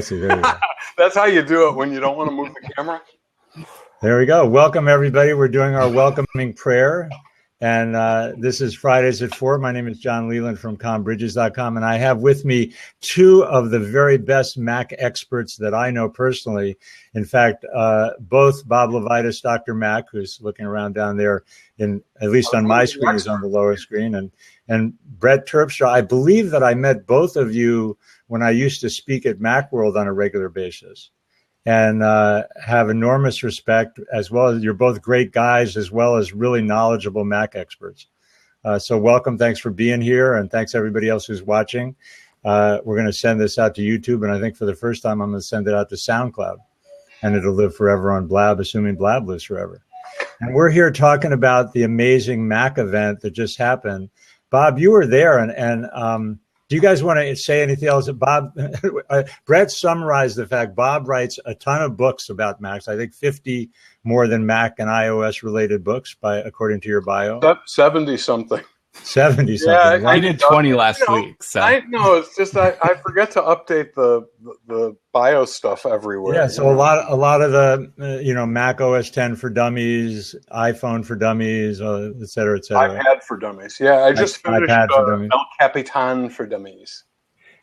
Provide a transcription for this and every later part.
see. There you go. That's how you do it when you don't want to move the camera. There we go. Welcome, everybody. We're doing our welcoming prayer. And this is Fridays at 4. My name is Jon Leland from combridges.com. And I have with me two of the very best Mac experts that I know personally. In fact, both Bob LeVitus, Dr. Mac, who's looking around down there, at least on my screen, is on the lower screen, and Brett Terpstra. I believe that I met both of you when I used to speak at Macworld on a regular basis. And have enormous respect, as well as you're both great guys, as well as really knowledgeable Mac experts. So welcome. Thanks for being here. And thanks everybody else who's watching. We're going to send this out to YouTube. And I think for the first time, I'm going to send it out to SoundCloud. And it'll live forever on Blab, assuming Blab lives forever. And we're here talking about the amazing Mac event that just happened. Bob, you were there. And do you guys want to say anything else? Bob, Brett summarized the fact Bob writes a ton of books about Macs. I think 50 more than Mac and iOS related books, according to your bio. 70 something. 70 something. Yeah, I did 20 last week. So I know it's just I forget to update the bio stuff everywhere. Yeah, so a lot of the Mac OS 10 for Dummies, iPhone for Dummies, et cetera, et cetera. iPad for Dummies. Yeah, I just finished El Capitan for Dummies.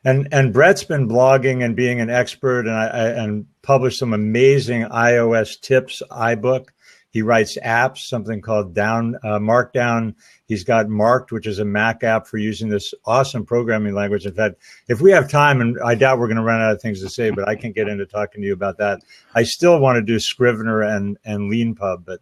And Brett's been blogging and being an expert, and published some amazing iOS tips iBook. He writes apps, something called Markdown. He's got Marked, which is a Mac app for using this awesome programming language. In fact, if we have time, and I doubt we're going to run out of things to say, but I can get into talking to you about that. I still want to do Scrivener and LeanPub, but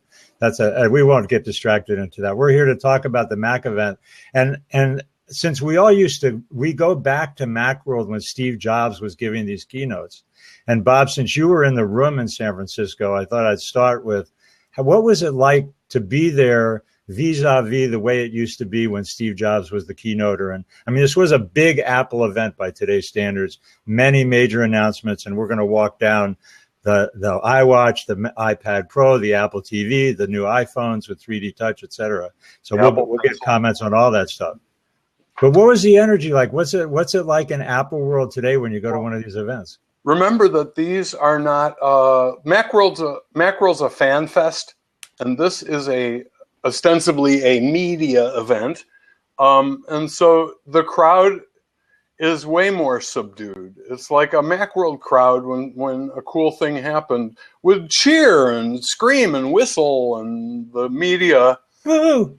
we won't get distracted into that. We're here to talk about the Mac event. And since we go back to Macworld when Steve Jobs was giving these keynotes. And Bob, since you were in the room in San Francisco, I thought I'd start with, what was it like to be there vis-a-vis the way it used to be when Steve Jobs was the keynoter? And I mean, this was a big Apple event by today's standards, many major announcements, and we're going to walk down the iWatch, the iPad Pro, the Apple TV, the new iPhones with 3D Touch, et cetera. So we'll get comments on all that stuff. But what was the energy like? What's it like in Apple world today when you go to one of these events? Remember that these are not Macworld's a fan fest, and this is ostensibly a media event, and so the crowd is way more subdued. It's like a Macworld crowd when a cool thing happened would cheer and scream and whistle, and the media, woo,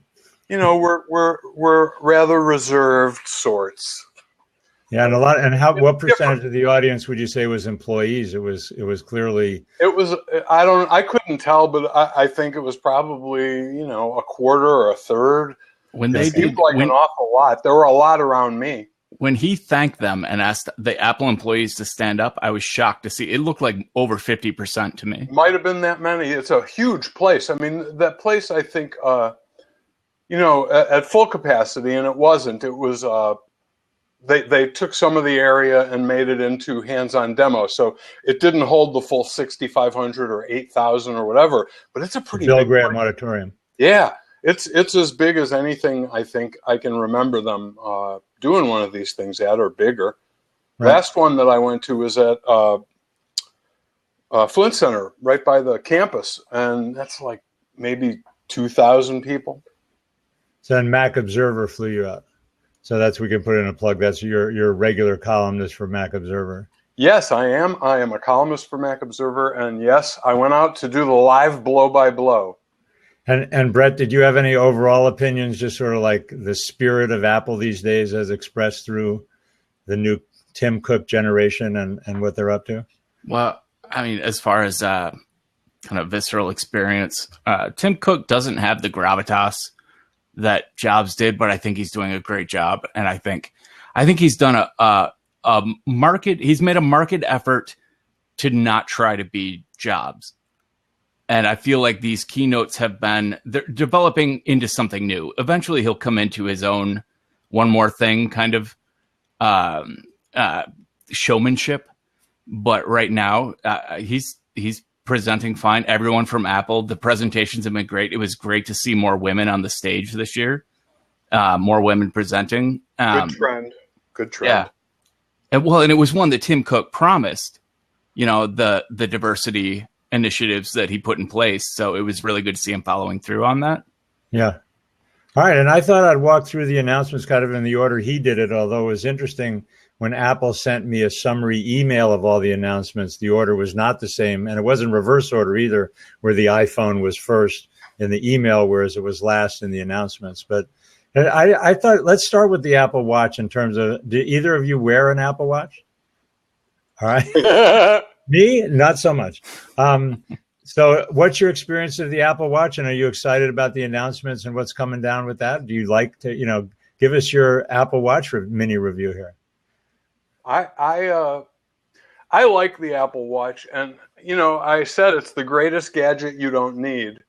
we're rather reserved sorts. Yeah, and what percentage of the audience would you say was employees? It was clearly. It was. I couldn't tell, but I think it was probably a quarter or a third. When they seemed like an awful lot. There were a lot around me. When he thanked them and asked the Apple employees to stand up, I was shocked to see. It looked like over 50% to me. Might have been that many. It's a huge place. I mean, that place. I think at full capacity, and it wasn't. It was. They took some of the area and made it into hands-on demo, so it didn't hold the full 6,500 or 8,000 or whatever. But it's a pretty Bill big Graham auditorium. Yeah, it's as big as anything I think I can remember them doing one of these things at, or bigger. Right. Last one that I went to was at Flint Center, right by the campus, and that's like maybe 2,000 people. So then Mac Observer flew you out. So we can put in a plug. That's your regular columnist for Mac Observer. Yes, I am. I am a columnist for Mac Observer, and yes, I went out to do the live blow by blow. And Brett, did you have any overall opinions, just sort of like the spirit of Apple these days as expressed through the new Tim Cook generation and what they're up to? Well, I mean, as far as kind of visceral experience, Tim Cook doesn't have the gravitas that Jobs did, but I think he's doing a great job. And I think he's done he's made a market effort to not try to be Jobs. And I feel like these keynotes they're developing into something new. Eventually he'll come into his own one more thing kind of showmanship. But right now he's presenting fine. Everyone from Apple, the presentations have been great. It was great to see more women on the stage this year, more women presenting. Good trend. Yeah. And it was one that Tim Cook promised. the diversity initiatives that he put in place. So it was really good to see him following through on that. Yeah. All right. And I thought I'd walk through the announcements kind of in the order he did it, although it was interesting when Apple sent me a summary email of all the announcements, the order was not the same. And it wasn't reverse order either, where the iPhone was first in the email, whereas it was last in the announcements. But I thought, let's start with the Apple Watch in terms of, do either of you wear an Apple Watch? All right. Me, not so much. So what's your experience of the Apple Watch, and are you excited about the announcements and what's coming down with that? Do you like to, give us your Apple Watch mini review here? I like the Apple Watch, and I said it's the greatest gadget you don't need,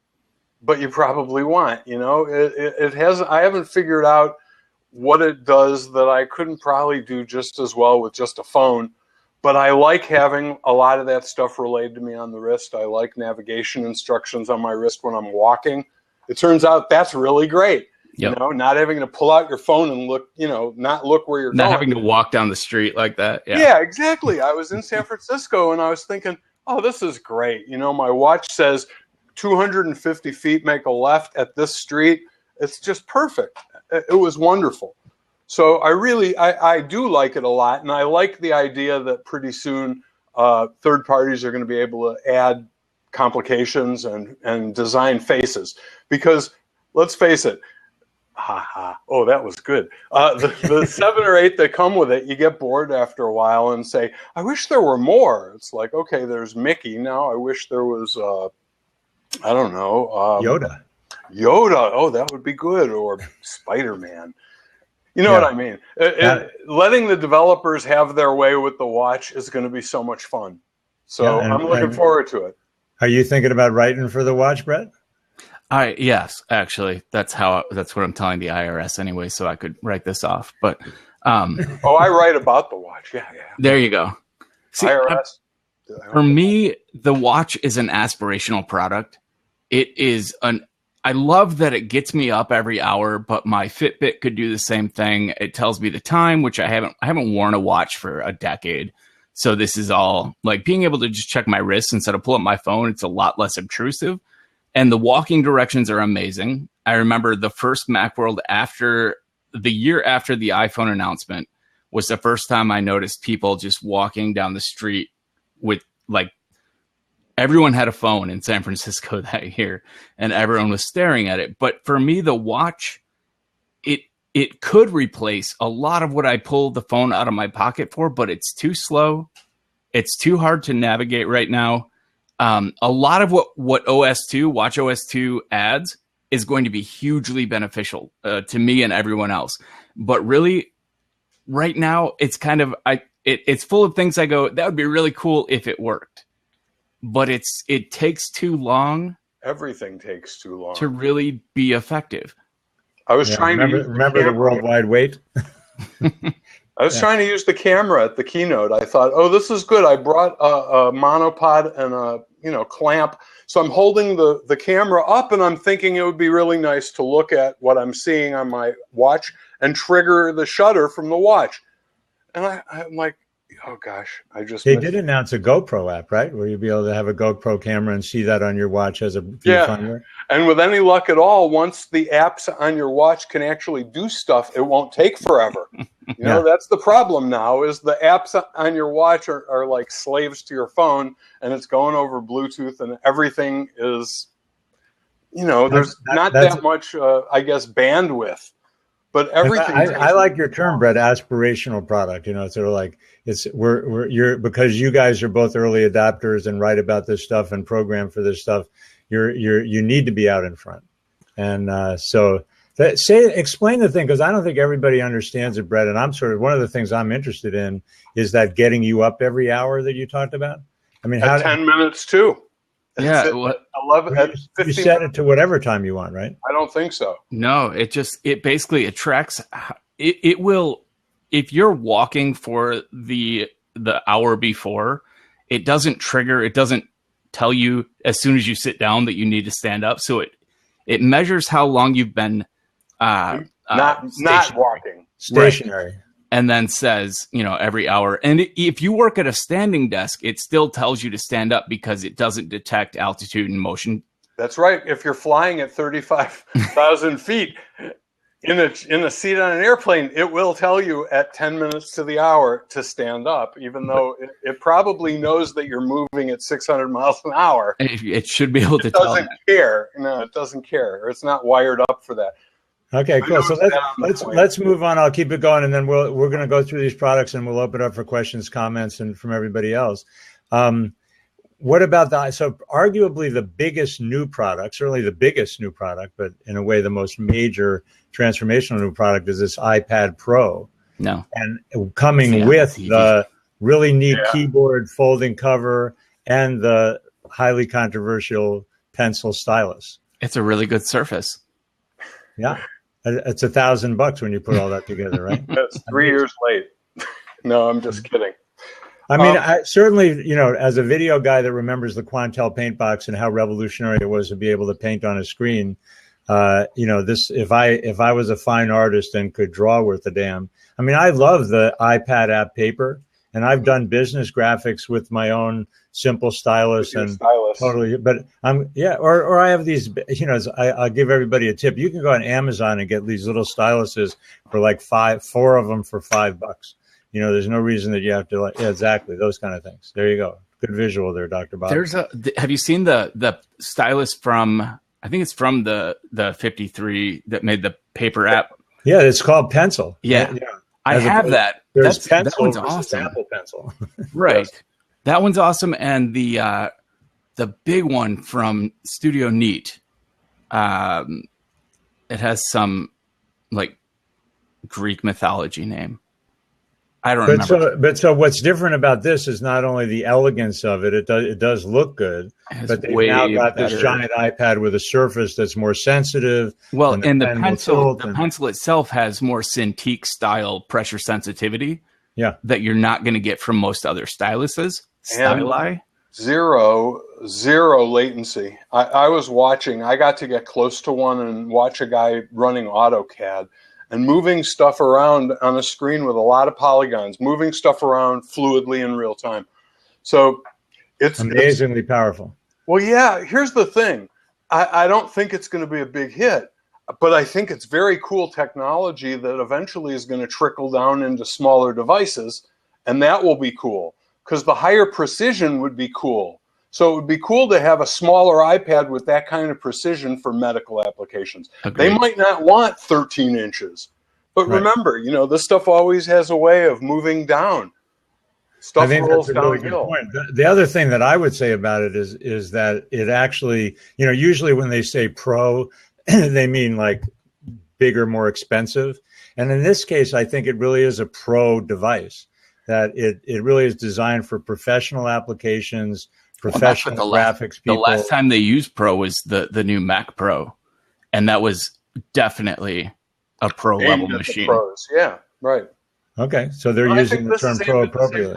but you probably want. It has. I haven't figured out what it does that I couldn't probably do just as well with just a phone. But I like having a lot of that stuff relayed to me on the wrist. I like navigation instructions on my wrist when I'm walking. It turns out that's really great. Yep. Not having to pull out your phone and look, not look where you're going. Not having to walk down the street like that. Yeah, exactly. I was in San Francisco and I was thinking, oh, this is great. My watch says 250 feet, make a left at this street. It's just perfect. It was wonderful. So I do like it a lot. And I like the idea that pretty soon third parties are going to be able to add complications and design faces. Because let's face it, oh, that was good. The 7 or 8 that come with it, you get bored after a while and say, I wish there were more. It's like, okay, there's Mickey. Now I wish there was, I don't know. Yoda. Oh, that would be good. Or Spider-Man. You know what I mean? Letting the developers have their way with the watch is going to be so much fun. So I'm looking forward to it. Are you thinking about writing for the watch, Brett? Yes, actually, that's what I'm telling the IRS anyway, so I could write this off. But I write about the watch. Yeah. There you go. See, IRS. For me, the watch is an aspirational product. It is I love that it gets me up every hour, but my Fitbit could do the same thing. It tells me the time, which I haven't worn a watch for a decade. So this is all like being able to just check my wrist instead of pull up my phone. It's a lot less obtrusive. And the walking directions are amazing. I remember the first Macworld the year after the iPhone announcement was the first time I noticed people just walking down the street with everyone had a phone in San Francisco that year and everyone was staring at it. But for me, the watch, it could replace a lot of what I pull the phone out of my pocket for, but it's too slow. It's too hard to navigate right now. A lot of what Watch OS 2 adds is going to be hugely beneficial to me and everyone else. But really, right now, it's kind of, it's full of things I go, that would be really cool if it worked. But it takes too long. Everything takes too long to really be effective. I was trying to remember the worldwide wait. I was trying to use the camera at the keynote. I thought, oh, this is good. I brought a monopod and a clamp, so I'm holding the camera up, and I'm thinking it would be really nice to look at what I'm seeing on my watch and trigger the shutter from the watch. And I'm like, oh gosh, They did announce a GoPro app, right? Where you'll be able to have a GoPro camera and see that on your watch as a viewfinder. And with any luck at all, once the apps on your watch can actually do stuff, it won't take forever. That's the problem now, is the apps on your watch are like slaves to your phone, and it's going over Bluetooth, and everything is, there's not that much, I guess, bandwidth. But everything. I like your term, Brett. Aspirational product. It's sort of like because you guys are both early adopters and write about this stuff and program for this stuff. You need to be out in front, and explain the thing, because I don't think everybody understands it, Brett. And I'm sort of one of the things I'm interested in is that getting you up every hour that you talked about. I mean, 10 minutes too. Yeah, 11. You set it to whatever time you want, right? I don't think so. No, it basically tracks. It will, if you're walking for the hour before, it doesn't trigger. It doesn't tell you as soon as you sit down that you need to stand up. So it measures how long you've been not walking, stationary. and then says, every hour. And if you work at a standing desk, it still tells you to stand up because it doesn't detect altitude and motion. That's right. If you're flying at 35,000 feet in a seat on an airplane, it will tell you at 10 minutes to the hour to stand up, even though it probably knows that you're moving at 600 miles an hour. It should be able to tell. It doesn't care. No, it doesn't care. Or it's not wired up for that. Okay, cool. So let's move on. I'll keep it going, and then we're going to go through these products, and we'll open up for questions, comments, and from everybody else. What about so arguably the biggest new product, certainly the biggest new product, but in a way the most major transformational new product is this iPad Pro. No. And coming with the really neat keyboard, folding cover, and the highly controversial pencil stylus. It's a really good Surface. Yeah. It's $1,000 when you put all that together, right? That's 3 years late. No, I'm just kidding. I mean, I certainly, as a video guy that remembers the Quantel paint box and how revolutionary it was to be able to paint on a screen, this, if I was a fine artist and could draw worth a damn, I mean, I love the iPad app paper, and I've done business graphics with my own simple stylus totally, but or I have these, I'll give everybody a tip. You can go on Amazon and get these little styluses for like four of them for $5. There's no reason that you have to exactly those kind of things. There you go. Good visual there, Dr. Bob. Have you seen the stylus from, I think it's from the 53 that made the paper app? Yeah, it's called Pencil. Yeah. I have that. That one's awesome. Apple Pencil. Right. Yes. That one's awesome. And the big one from Studio Neat, it has some like Greek mythology name. I don't remember. So what's different about this is not only the elegance of it, it does look good, but they've now got this giant iPad with a surface that's more sensitive. Well, and the pencil itself has more Cintiq style pressure sensitivity. Yeah. That you're not going to get from most other styluses. Styli. Zero latency. I was watching, I got to get close to one and watch a guy running AutoCAD and moving stuff around on a screen with a lot of polygons, moving stuff around fluidly in real time. So it's amazingly powerful. Well, yeah, here's the thing. I don't think it's going to be a big hit, but I think it's very cool technology that eventually is going to trickle down into smaller devices, and that will be cool because the higher precision would be cool. So it would be cool to have a smaller iPad with that kind of precision for medical applications. Agreed. They might not want 13 inches. But remember, this stuff always has a way of moving down. Stuff rolls downhill. The other thing that I would say about it is that it actually, usually when they say Pro, they mean like bigger, more expensive. And in this case, I think it really is a Pro device, that it really is designed for professional applications, professional graphics people. The last time they used Pro was the new Mac Pro, and that was definitely a pro level machine. Pros. Yeah, right. Okay, so they're using the term Pro appropriately.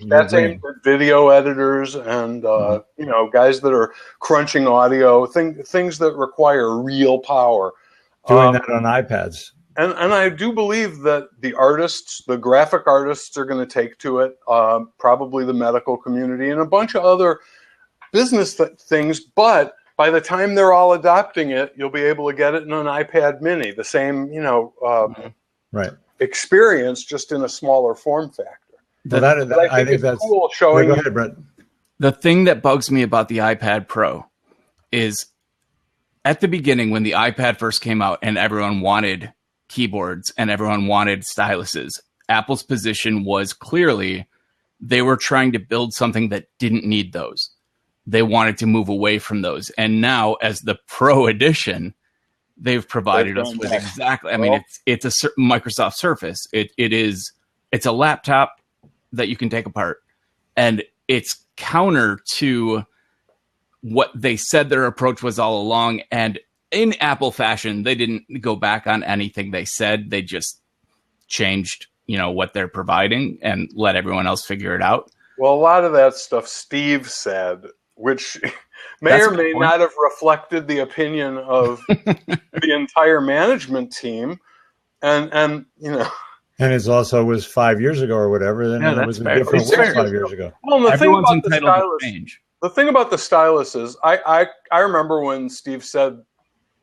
That's aimed at video editors and guys that are crunching audio, things that require real power. Doing that on iPads. And I do believe that the artists, the graphic artists, are going to take to it, probably the medical community and a bunch of other business things. But by the time they're all adopting it, you'll be able to get it in an iPad mini, the same, experience, just in a smaller form factor. I think that's cool showing. Go ahead, Brett. The thing that bugs me about the iPad Pro is at the beginning when the iPad first came out and everyone wanted keyboards and everyone wanted styluses, Apple's position was clearly they were trying to build something that didn't need those. They wanted to move away from those. And now as the Pro edition, they've provided us with exactly, I mean, it's a Microsoft Surface. It's a laptop that you can take apart, and it's counter to what they said their approach was all along. And in Apple fashion, they didn't go back on anything they said. They just changed, what they're providing and let everyone else figure it out. Well, a lot of that stuff Steve said, which may or may not have reflected the opinion of the entire management team. And And it also was 5 years ago or whatever. Then Yeah, it that's was a fair. different It's world fair. 5 years ago. Well, the thing Everyone's about the entitled to stylus, change. the thing about the stylus is, I remember when Steve said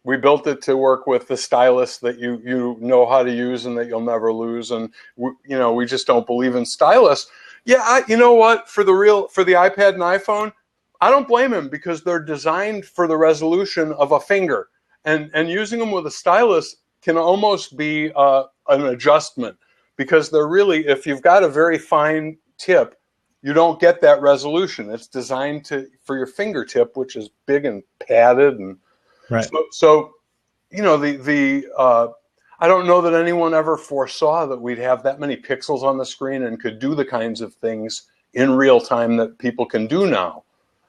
we built it to work with the stylus that you know how to use and that you'll never lose, and we just don't believe in stylus. Yeah, you know what? For the iPad and iPhone, I don't blame him, because they're designed for the resolution of a finger, and using them with a stylus can almost be an adjustment, because they're really, if you've got a very fine tip, you don't get that resolution. It's designed for your fingertip, which is big and padded, and Right. so I don't know that anyone ever foresaw that we'd have that many pixels on the screen and could do the kinds of things in real time that people can do now.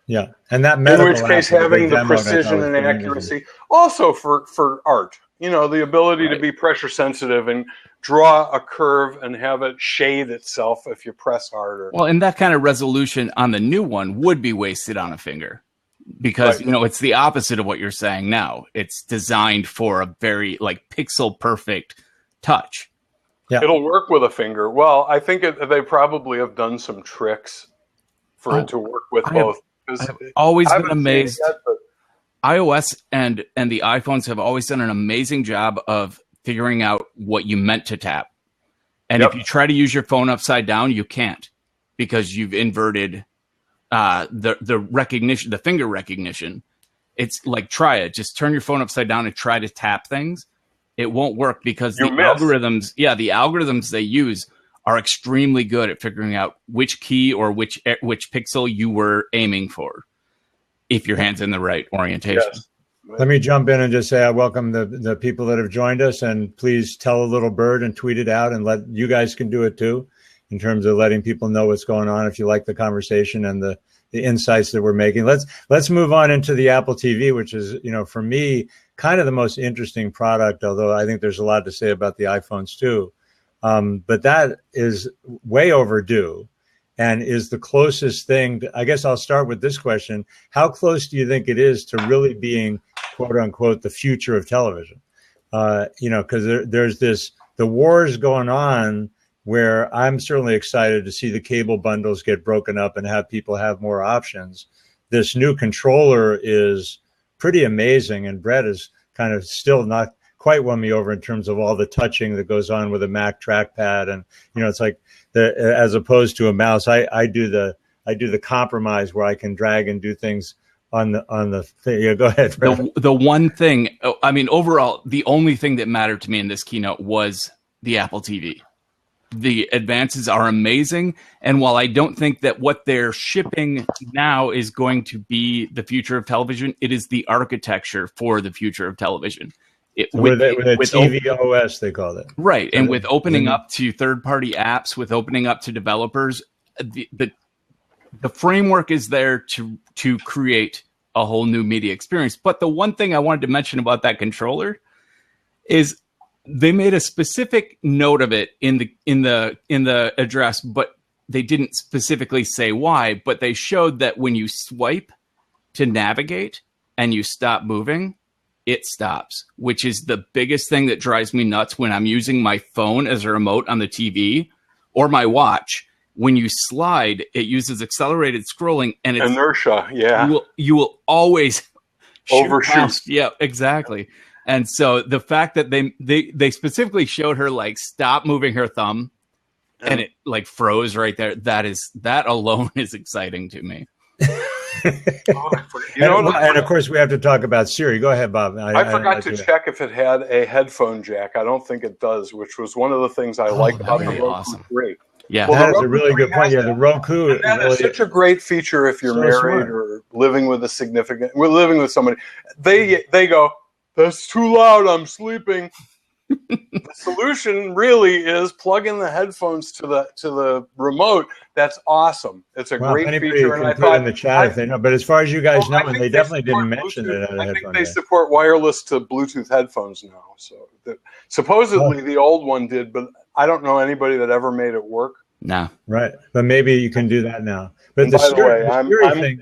Yeah, and that in which case, having the precision and pretty accuracy, also for art, the ability to be pressure sensitive and draw a curve and have it shade itself if you press harder. Well, and that kind of resolution on the new one would be wasted on a finger, because it's the opposite of what you're saying now. It's designed for a very pixel perfect touch. Yeah, it'll work with a finger. Well, I think they probably have done some tricks for it to work with both. I've always been amazed. iOS and the iPhones have always done an amazing job of figuring out what you meant to tap. And if you try to use your phone upside down, you can't, because you've inverted the recognition, the finger recognition. It's like, try it. Just turn your phone upside down and try to tap things. It won't work, because the algorithms they use are extremely good at figuring out which key or which pixel you were aiming for, if your hand's in the right orientation. Yes. Let me jump in and just say I welcome the people that have joined us, and please tell a little bird and tweet it out, and let you guys can do it too, in terms of letting people know what's going on if you like the conversation and the insights that we're making. Let's move on into the Apple TV, which is, for me, kind of the most interesting product, although I think there's a lot to say about the iPhones too. But that is way overdue, and is the closest thing I guess I'll start with this question. How close do you think it is to really being, quote unquote, the future of television? Because there's the wars going on, where I'm certainly excited to see the cable bundles get broken up and have people have more options. This new controller is pretty amazing, and Brett is kind of still not quite won me over in terms of all the touching that goes on with a Mac trackpad, and it's like as opposed to a mouse. I do the compromise where I can drag and do things on the thing. Yeah, go ahead, Brett. The one thing, overall, the only thing that mattered to me in this keynote was the Apple TV. The advances are amazing, and while I don't think that what they're shipping now is going to be the future of television, it is the architecture for the future of television. With TV OS, they call it. Right, and with opening up to third-party apps, with opening up to developers, the framework is there to create a whole new media experience. But the one thing I wanted to mention about that controller is they made a specific note of it in the address, but they didn't specifically say why. But they showed that when you swipe to navigate and you stop moving, it stops, which is the biggest thing that drives me nuts when I'm using my phone as a remote on the TV or my watch. When you slide, it uses accelerated scrolling, and it's inertia. Yeah, you will always overshoot. Yeah, exactly. And so the fact that they specifically showed her stop moving her thumb, and it froze right there. That alone is exciting to me. And of course we have to talk about Siri. Go ahead, Bob. I forgot to check if it had a headphone jack. I don't think it does, which was one of the things I like about the Roku awesome. 3. Yeah, well, that's a really good point. Yeah, the Roku. And that is such a great feature if you're married or living with somebody. They go, "That's too loud. I'm sleeping." The solution really is plug in the headphones to the remote. That's awesome. It's a great feature. And I thought in the chat if they know, but as far as you guys know, and they definitely didn't mention it. I think they support wireless to Bluetooth headphones now. So supposedly the old one did, but I don't know anybody that ever made it work. No, right. But maybe you can do that now. But by the way,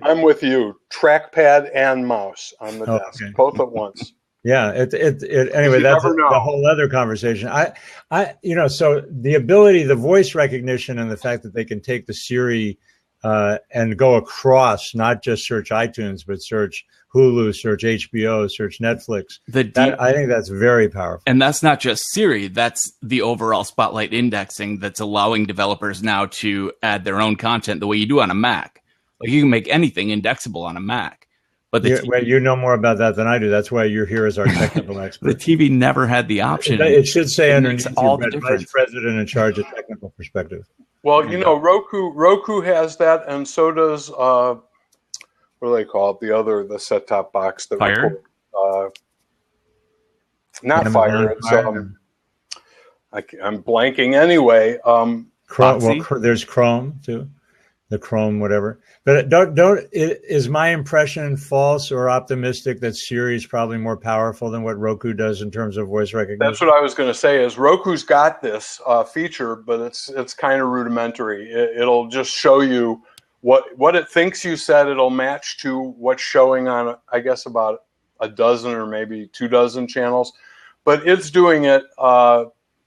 I'm with you. Trackpad and mouse on the desk, both at once. Yeah, anyway, that's the whole other conversation. So the ability, the voice recognition, and the fact that they can take the Siri and go across, not just search iTunes, but search Hulu, search HBO, search Netflix. I think that's very powerful. And that's not just Siri. That's the overall Spotlight indexing that's allowing developers now to add their own content the way you do on a Mac. Like you can make anything indexable on a Mac. But you know more about that than I do. That's why you're here as our technical expert. The TV never had the option. It should say underneath all the Vice President in charge of technical perspective. Well, Roku has that, and so does what do they call it? The set-top box that Fire. Not Fire. It's I'm blanking anyway. Chrome. Well, there's Chrome too. The Chrome, whatever. But is my impression false or optimistic that Siri is probably more powerful than what Roku does in terms of voice recognition? That's what I was going to say. Is Roku's got this feature, but it's kind of rudimentary. It'll just show you what it thinks you said. It'll match to what's showing on, I guess, about a dozen or maybe 24 channels. But it's doing it.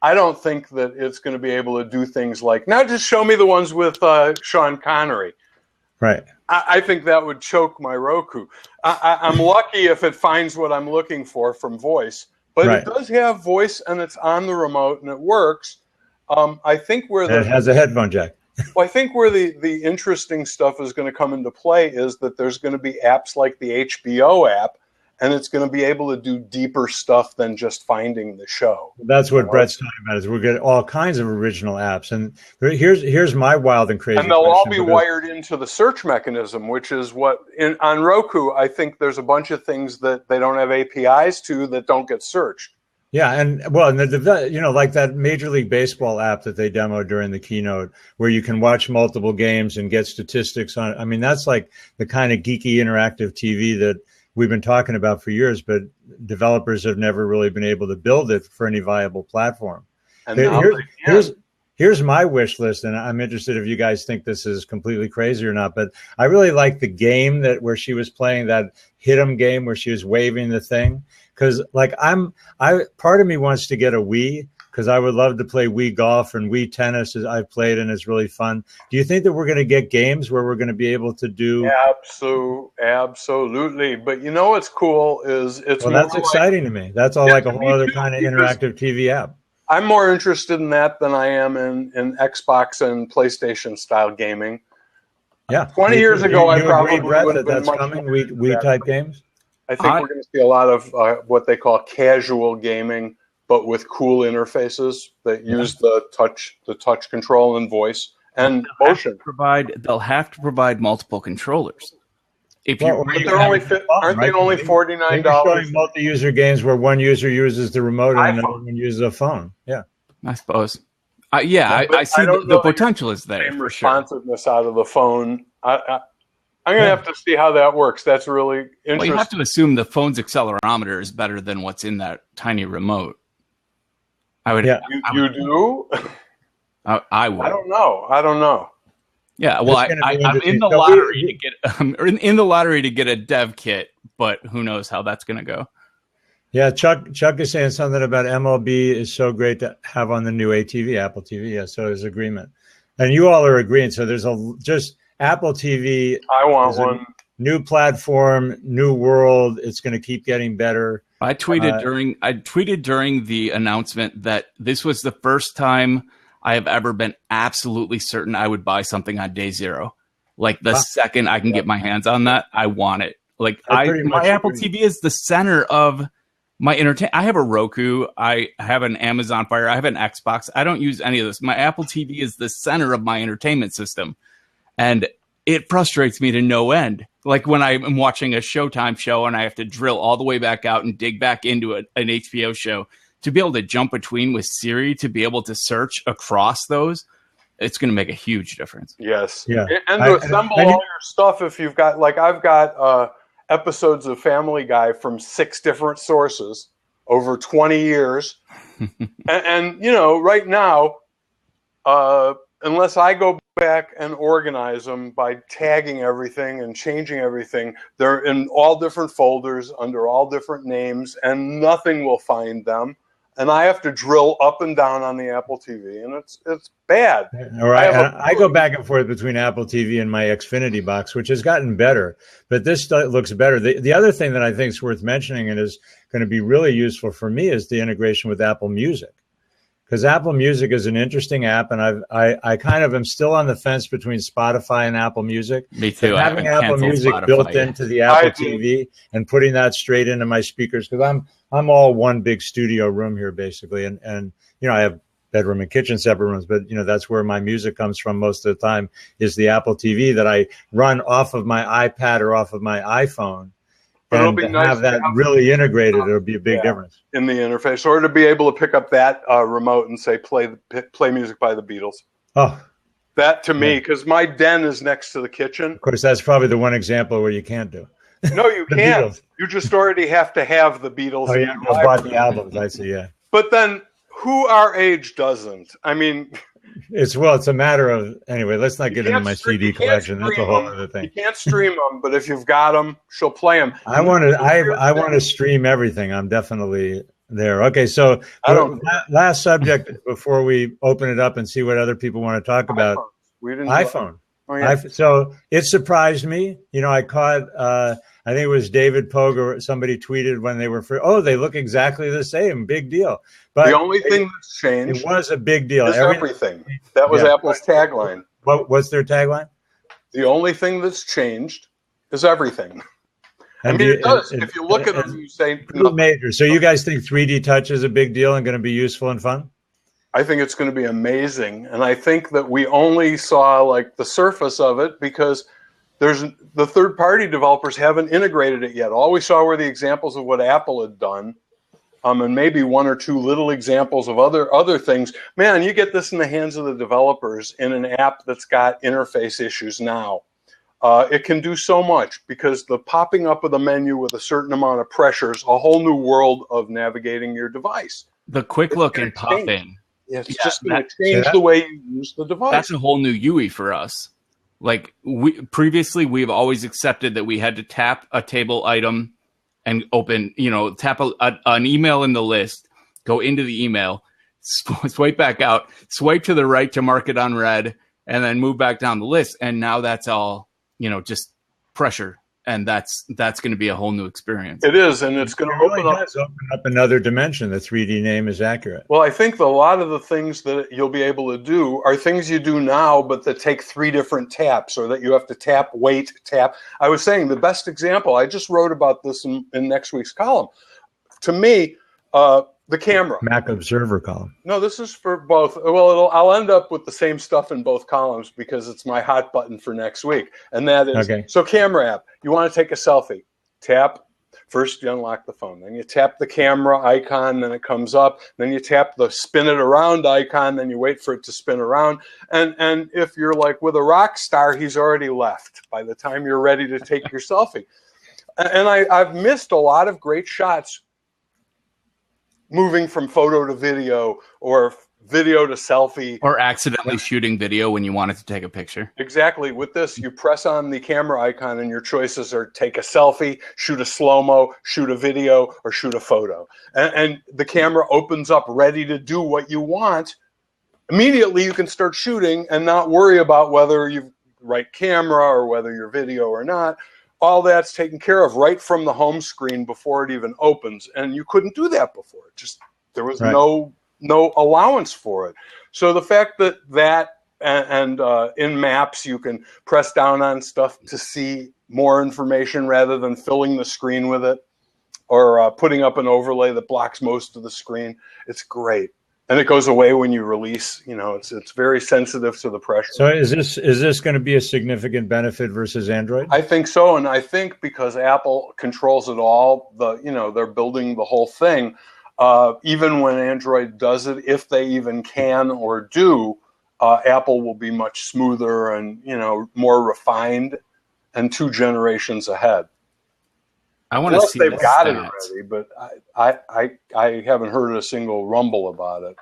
I don't think that it's going to be able to do things like, now just show me the ones with Sean Connery. Right. I think that would choke my Roku. I'm lucky if it finds what I'm looking for from voice, but It does have voice and it's on the remote and it works. I think it has a headphone jack. Well, I think where the interesting stuff is going to come into play is that there's going to be apps like the HBO app, and it's going to be able to do deeper stuff than just finding the show. That's what Brett's talking about. Is we're getting all kinds of original apps, and here's my wild and crazy. And they'll all be wired into the search mechanism, which is what on Roku. I think there's a bunch of things that they don't have APIs to that don't get searched. Yeah, and like that Major League Baseball app that they demoed during the keynote, where you can watch multiple games and get statistics on. I mean, that's like the kind of geeky interactive TV that we've been talking about for years, but developers have never really been able to build it for any viable platform. And here's my wish list, and I'm interested if you guys think this is completely crazy or not, but I really like the game where she was playing that hit 'em game where she was waving the thing. Because part of me wants to get a Wii, because I would love to play Wii golf and Wii tennis. I've played and it's really fun. Do you think that we're going to get games where we're going to be able to do? Absolutely. But you know what's cool is that's exciting to me. That's all like a whole other kind of interactive TV app. I'm more interested in that than I am in Xbox and PlayStation style gaming. Yeah. 20 years ago, I probably would have been that's coming. Wii type games. I think we're going to see a lot of what they call casual gaming, but with cool interfaces that use the touch control and voice and motion. They'll have to provide multiple controllers. Aren't they only $49? Multi-user games where one user uses the remote and another one uses a phone. Yeah, I suppose. I see the potential is there. For responsiveness out of the phone. I'm going to have to see how that works. That's really interesting. Well, you have to assume the phone's accelerometer is better than what's in that tiny remote. I would. Yeah. You do? I would. I don't know. Yeah. Well, I'm in the lottery to get. In the lottery to get a dev kit, but who knows how that's going to go. Yeah, Chuck is saying something about MLB is so great to have on the new Apple TV. Yeah, so there's agreement, and you all are agreeing. So there's just Apple TV. I want one. New platform, new world. It's going to keep getting better. I tweeted during the announcement that this was the first time I have ever been absolutely certain I would buy something on day zero. Like the second I can get my hands on that, I want it. Like my Apple TV is the center of my entertainment. I have a Roku. I have an Amazon Fire. I have an Xbox. I don't use any of this. My Apple TV is the center of my entertainment system. And it frustrates me to no end. Like when I'm watching a Showtime show and I have to drill all the way back out and dig back into an HBO show to be able to jump between with Siri, to be able to search across those, it's going to make a huge difference. Yes. Yeah. And to assemble all your stuff, if you've got, like I've got episodes of Family Guy from 6 different sources over 20 years. and you know, right now, unless I go back and organize them by tagging everything and changing everything. They're in all different folders under all different names, and nothing will find them. And I have to drill up and down on the Apple TV, and it's bad. All right. I go back and forth between Apple TV and my Xfinity box, which has gotten better, but this looks better. The other thing that I think is worth mentioning and is going to be really useful for me is the integration with Apple Music. Because Apple Music is an interesting app, and I kind of am still on the fence between Spotify and Apple Music. Me too. But having Apple Music built into the Apple TV and putting that straight into my speakers, because I'm all one big studio room here basically, and I have bedroom and kitchen separate rooms, but that's where my music comes from most of the time is the Apple TV that I run off of my iPad or off of my iPhone. But it'll be nice have that really integrated. It'll be a big difference in the interface, or to be able to pick up that remote and say play music by the Beatles. Oh, that to me, because my den is next to the kitchen. Of course, that's probably the one example where you can't do. No, you can't. Beatles. You just already have to have the Beatles. Oh yeah, I bought the albums. I see. Yeah, but then who our age doesn't? I mean. It's a matter of anyway. Let's not get into my CD collection. That's a whole other thing. You can't stream them, but if you've got them, she'll play them. I want to stream everything. I'm definitely there. Okay, so last subject before we open it up and see what other people want to talk about. iPhone. Oh, yeah. So it surprised me. I caught. I think it was David Pogue or somebody tweeted when they were they look exactly the same. Big deal. But the only thing that's changed. It was a big deal. Everything. That was Apple's tagline. What's their tagline? The only thing that's changed is everything. It does. If you look at them, you say major. So you guys think 3D Touch is a big deal and going to be useful and fun? I think it's going to be amazing, and I think that we only saw like the surface of it because the third-party developers haven't integrated it yet. All we saw were the examples of what Apple had done, and maybe one or two little examples of other things. Man, you get this in the hands of the developers in an app that's got interface issues now. It can do so much because the popping up of the menu with a certain amount of pressure is a whole new world of navigating your device. The quick look and pop in. It's just going to change the way you use the device. That's a whole new UI for us. Like previously, we've always accepted that we had to tap a table item and open, tap an email in the list, go into the email, swipe back out, swipe to the right to mark it on red, and then move back down the list. And now that's all, just pressure. And that's going to be a whole new experience. It is, and it's going to open up another dimension. The 3D name is accurate. Well, I think a lot of the things that you'll be able to do are things you do now, but that take 3 different taps, or that you have to tap, wait, tap. I was saying the best example, I just wrote about this in next week's column. To me, the camera. Mac Observer column. No, this is for both. Well, I'll end up with the same stuff in both columns because it's my hot button for next week. And that is, So camera app, you want to take a selfie, tap. First you unlock the phone, then you tap the camera icon, then it comes up, then you tap the spin it around icon, then you wait for it to spin around. And if you're like with a rock star, he's already left by the time you're ready to take your selfie. And I've missed a lot of great shots moving from photo to video or video to selfie. Or accidentally shooting video when you wanted to take a picture. Exactly. With this, you press on the camera icon and your choices are take a selfie, shoot a slow-mo, shoot a video, or shoot a photo. And the camera opens up ready to do what you want. Immediately, you can start shooting and not worry about whether you've right camera or whether you're video or not. All that's taken care of right from the home screen before it even opens. And you couldn't do that before. There was no allowance for it. So the fact that and in Maps, you can press down on stuff to see more information rather than filling the screen with it or putting up an overlay that blocks most of the screen. It's great. And it goes away when you release. It's very sensitive to the pressure. So is this going to be a significant benefit versus Android? I think so, and I think because Apple controls it all, they're building the whole thing. Even when Android does it, if they even can or do, Apple will be much smoother and more refined, and 2 generations ahead. I want to see they've got it already, but I haven't heard a single rumble about it.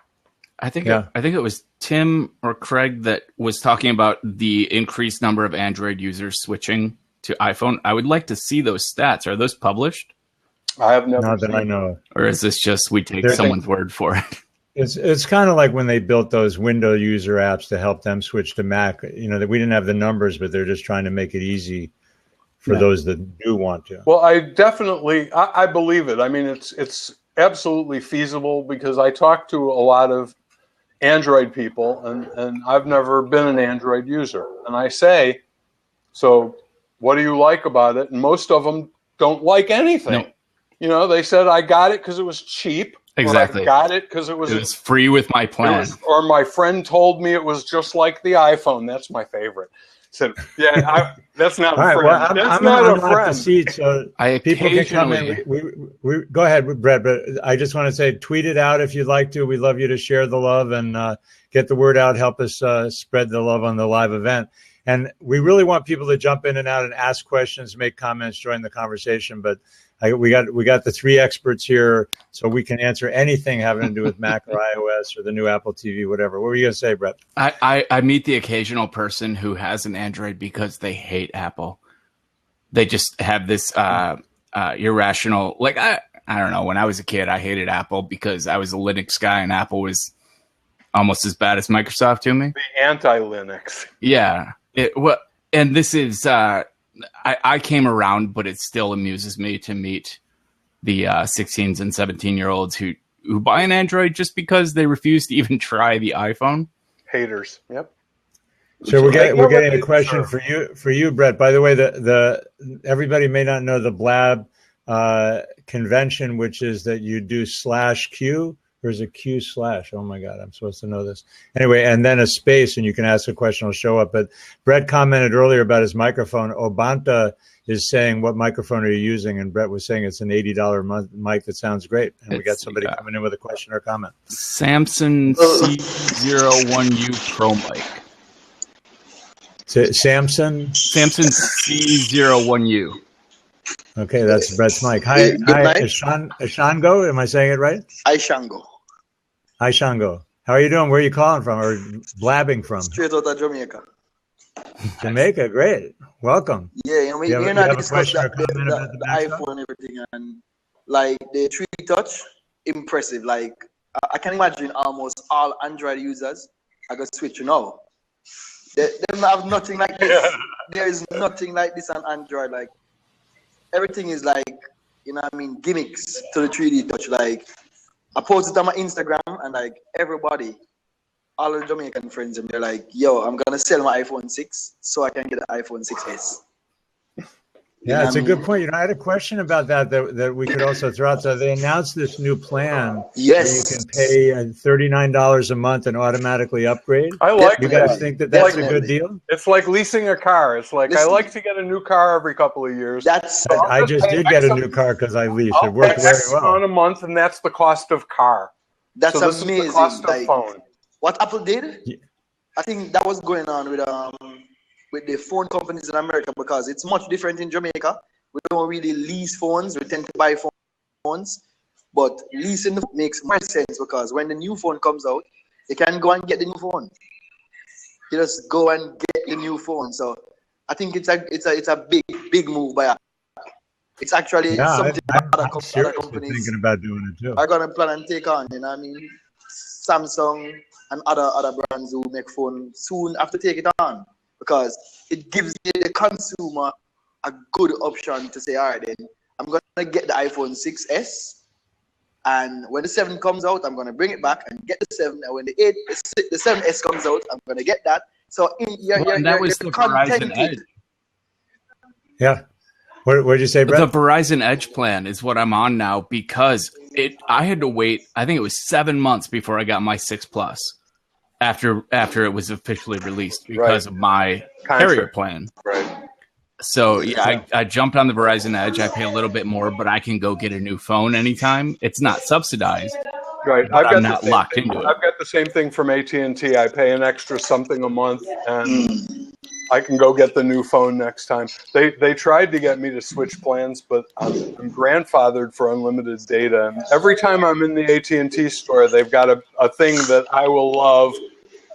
I think it was Tim or Craig that was talking about the increased number of Android users switching to iPhone. I would like to see those stats. Are those published? I have never Not that seen I know of. Or is this just we take someone's word for it? It's kind of like when they built those window user apps to help them switch to Mac. You know, that we didn't have the numbers, but they're just trying to make it easy for those that do want to. Well, I believe it. I mean, it's absolutely feasible because I talk to a lot of Android people, and I've never been an Android user. And I say, so what do you like about it? And most of them don't like anything. No. You know, they said, I got it because it was cheap. Exactly. Or I got it because it was free with my plan. Or my friend told me it was just like the iPhone. That's my favorite. Said, yeah, that's not a friend. Well, that's not a friend. The seat, so people can come in. We go ahead, Brett. But I just want to say, tweet it out if you'd like to. We'd love you to share the love and get the word out. Help us spread the love on the live event. And we really want people to jump in and out and ask questions, make comments, join the conversation. But we got the three experts here, so we can answer anything having to do with Mac or iOS or the new Apple TV, whatever. What were you going to say, Brett? I meet the occasional person who has an Android because they hate Apple. They just have this irrational, like, I don't know. When I was a kid, I hated Apple because I was a Linux guy and Apple was almost as bad as Microsoft to me. The anti-Linux. Yeah. And this is... I came around, but it still amuses me to meet the 16s and 17-year-olds who buy an Android just because they refuse to even try the iPhone. Haters. Yep. So we're getting a question for you, Brett. By the way, the everybody may not know the Blab convention, which is that you do /Q. There's a Q/. Oh my God, I'm supposed to know this. Anyway, and then a space, and you can ask a question, will show up. But Brett commented earlier about his microphone. Obanta is saying, what microphone are you using? And Brett was saying it's an $80 a month mic that sounds great. And we got somebody coming in with a question or comment. Samson C01U Pro mic. Samson C01U. Okay, that's Brett's mic. Hi, Ishango. Am I saying it right? Ishango. How are you doing? Where are you calling from or blabbing from? Straight out of Jamaica. Jamaica, great. Welcome. Yeah, I mean, you're not discuss the iPhone and everything, and like the 3D Touch, impressive. Like I can imagine almost all Android users are gonna switch now. They have nothing like this. There is nothing like this on Android. Like everything is like, you know what I mean, gimmicks to the 3D Touch. Like I post it on my Instagram and like everybody, all the Jamaican friends, and they're like, yo, I'm gonna sell my iPhone 6 so I can get an iPhone 6S. Yeah, it's a good point. You know, I had a question about that we could also throw out. So they announced this new plan. Yes. Where you can pay $39 a month and automatically upgrade. I like You that. guys think that that's a good deal? It's like leasing a car. It's like, I like to get a new car every couple of years. I just did get a new car because I leased. It worked very well. On a month, and that's the cost of car. That's so this amazing. Is the cost of phone. What Apple did, I think that was going on with the phone companies in America, because it's much different in Jamaica. We don't really lease phones. We tend to buy phones. But leasing makes more sense because when the new phone comes out, you can go and get the new phone. You just go and get the new phone. So I think it's a big move by Apple. It's actually something other companies thinking about doing it too. are gonna plan and take on. You know what I mean? Samsung and other brands who make phones soon have to take it on, because it gives the consumer a good option to say, all right, then I'm going to get the iPhone 6S, and when the 7 comes out, I'm going to bring it back and get the 7, and when the 7S comes out, I'm going to get that. So that was the Verizon Edge. Yeah. What did you say, Brett? The Verizon Edge plan is what I'm on now, because I had to wait, I think it was 7 months before I got my 6 Plus after it was officially released because of my carrier plan. Right. So yeah, I jumped on the Verizon Edge. I pay a little bit more, but I can go get a new phone anytime. It's not subsidized. Right. I'm not locked into it. I've got the same thing from AT&T. I pay an extra something a month, and I can go get the new phone next time. They tried to get me to switch plans, but I'm grandfathered for unlimited data. And every time I'm in the AT&T store, they've got a thing that I will love.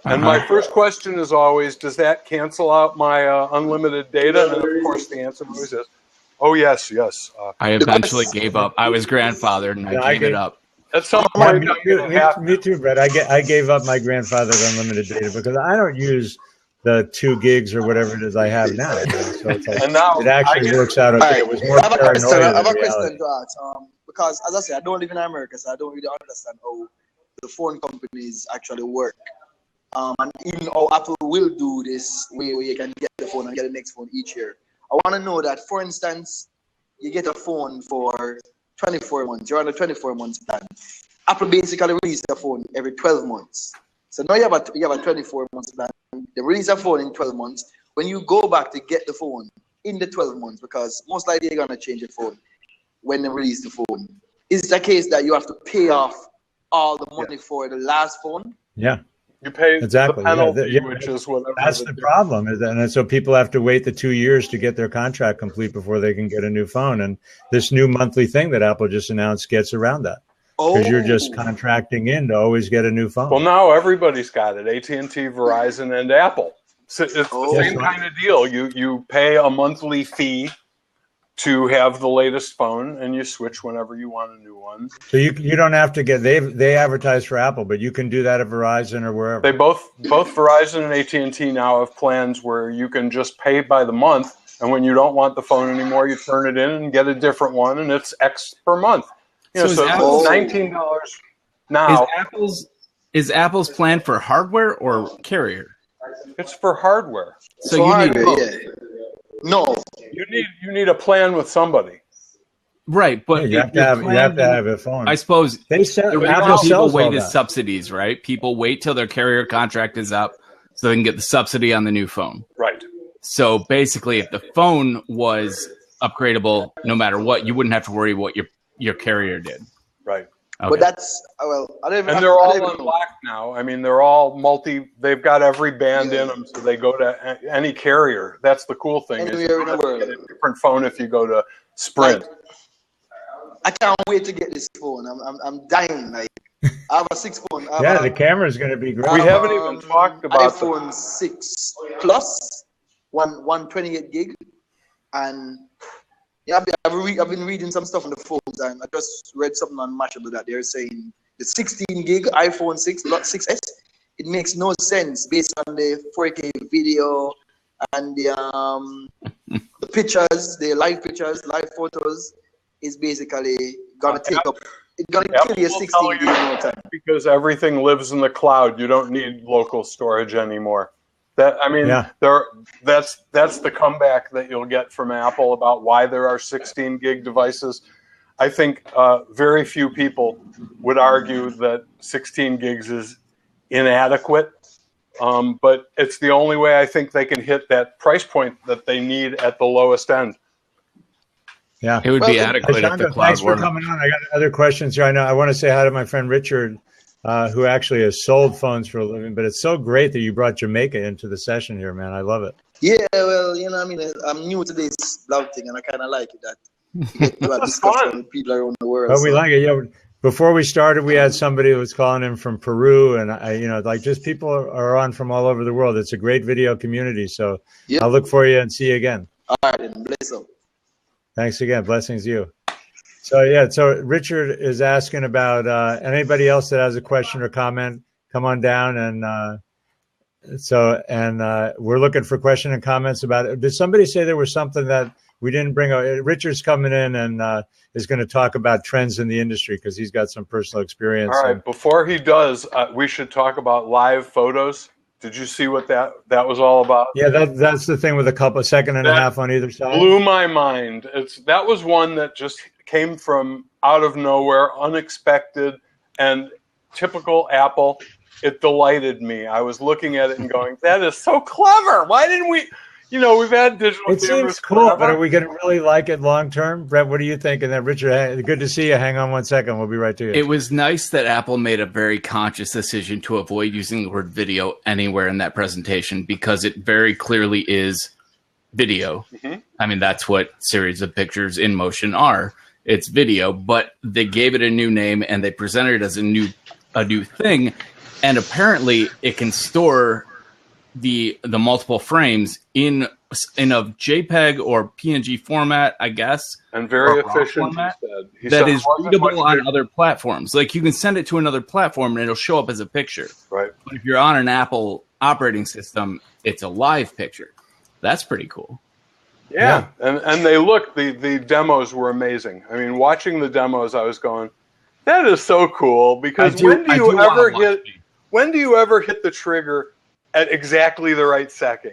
And my first question is always, does that cancel out my unlimited data? And of course, the answer always is, oh, yes. I eventually gave up. I was grandfathered, and I gave it up. At some point, me too, Brett. I gave up my grandfather's unlimited data because I don't use the 2 gigs or whatever it is I have now. So it's like, and now it actually works out okay. It was more I have a reality. question to ask. Because, as I say, I don't live in America, so I don't really understand how the phone companies actually work. And even how Apple will do this where you can get the phone and get the next phone each year. I want to know that, for instance, you get a phone for 24 months. You're on a 24 months plan. Apple basically releases a phone every 12 months. So now you have a 24 months plan. They release a phone in 12 months. When you go back to get the phone in the 12 months, because most likely you're going to change your phone when they release the phone, is it the case that you have to pay off all the money for the last phone? Yeah. You pay exactly. the penalty, which is whatever. That's the problem, and so people have to wait the 2 years to get their contract complete before they can get a new phone. And this new monthly thing that Apple just announced gets around that. Because you're just contracting in to always get a new phone. Well, now everybody's got it. AT&T, Verizon, and Apple. So it's the same kind of deal. You pay a monthly fee to have the latest phone, and you switch whenever you want a new one. So you don't have to get they advertise for Apple, but you can do that at Verizon or wherever. They both Verizon and AT&T now have plans where you can just pay by the month, and when you don't want the phone anymore, you turn it in and get a different one, and it's X per month. So it's $19 now. Is Apple's plan for hardware or carrier? It's for hardware. So you need both. Yeah. No, you need a plan with somebody, right? But you have to have a phone. I suppose they sell. Apple people wait as subsidies, right? People wait till their carrier contract is up so they can get the subsidy on the new phone. Right. So basically, if the phone was upgradable, no matter what, you wouldn't have to worry what your carrier did. Right. Okay. But that's they're all unlocked now. I mean, they're all they've got every band in them, so they go to any carrier. That's the cool thing. Anywhere in the world. Get a different phone if you go to Sprint. I can't wait to get this phone. I'm dying. Like, I have a 6 phone. The camera is going to be great. We haven't even talked about iPhone 6 Plus, 128 gig, and I've been reading some stuff on the phones, and I just read something on Mashable that they're saying the 16 gig iPhone 6S, it makes no sense based on the 4K video and the pictures, the live photos is basically gonna take up. It's gonna kill you 16 gig more time. Because everything lives in the cloud. You don't need local storage anymore. That's the comeback that you'll get from Apple about why there are 16 gig devices. I think very few people would argue that 16 gigs is inadequate, but it's the only way I think they can hit that price point that they need at the lowest end. Yeah, it would be adequate if the cloud thanks for coming on. I got other questions here. I want to say hi to my friend Richard, who actually has sold phones for a living, but it's so great that you brought Jamaica into the session here, man. I love it. Yeah, well, I'm new to this blog thing, and I kind of like it that you get to have discussion with people around the world. We like it. Yeah. Before we started, we had somebody who was calling in from Peru, and just people are on from all over the world. It's a great video community, so I'll look for you and see you again. All right, then. Bless up. Thanks again. Blessings to you. So Richard is asking about anybody else that has a question or comment, come on down. And we're looking for question and comments about it. Did somebody say there was something that we didn't bring up? Richard's coming in and is going to talk about trends in the industry because he's got some personal experience. All right. Before he does, we should talk about live photos. Did you see what that was all about? Yeah, that's the thing with a second and a half on either side. Blew my mind. That was one that just came from out of nowhere, unexpected, and typical Apple. It delighted me. I was looking at it and going, that is so clever. Why didn't we? we've had digital It cameras seems cool, forever. but are we going to really like it long term? Brett, what do you think? And then Richard, good to see you. Hang on 1 second. We'll be right to you. It was nice that Apple made a very conscious decision to avoid using the word video anywhere in that presentation because it very clearly is video. Mm-hmm. I mean, that's what series of pictures in motion are. It's video, but they gave it a new name and they presented it as a new thing. And apparently it can store the multiple frames in a JPEG or PNG format, I guess, and very efficient. He said is readable on other platforms. Like you can send it to another platform and it'll show up as a picture. Right. But if you're on an Apple operating system, it's a live picture. That's pretty cool. Yeah. And they look. The demos were amazing. I mean, watching the demos, I was going, that is so cool because when do you ever hit the trigger at exactly the right second?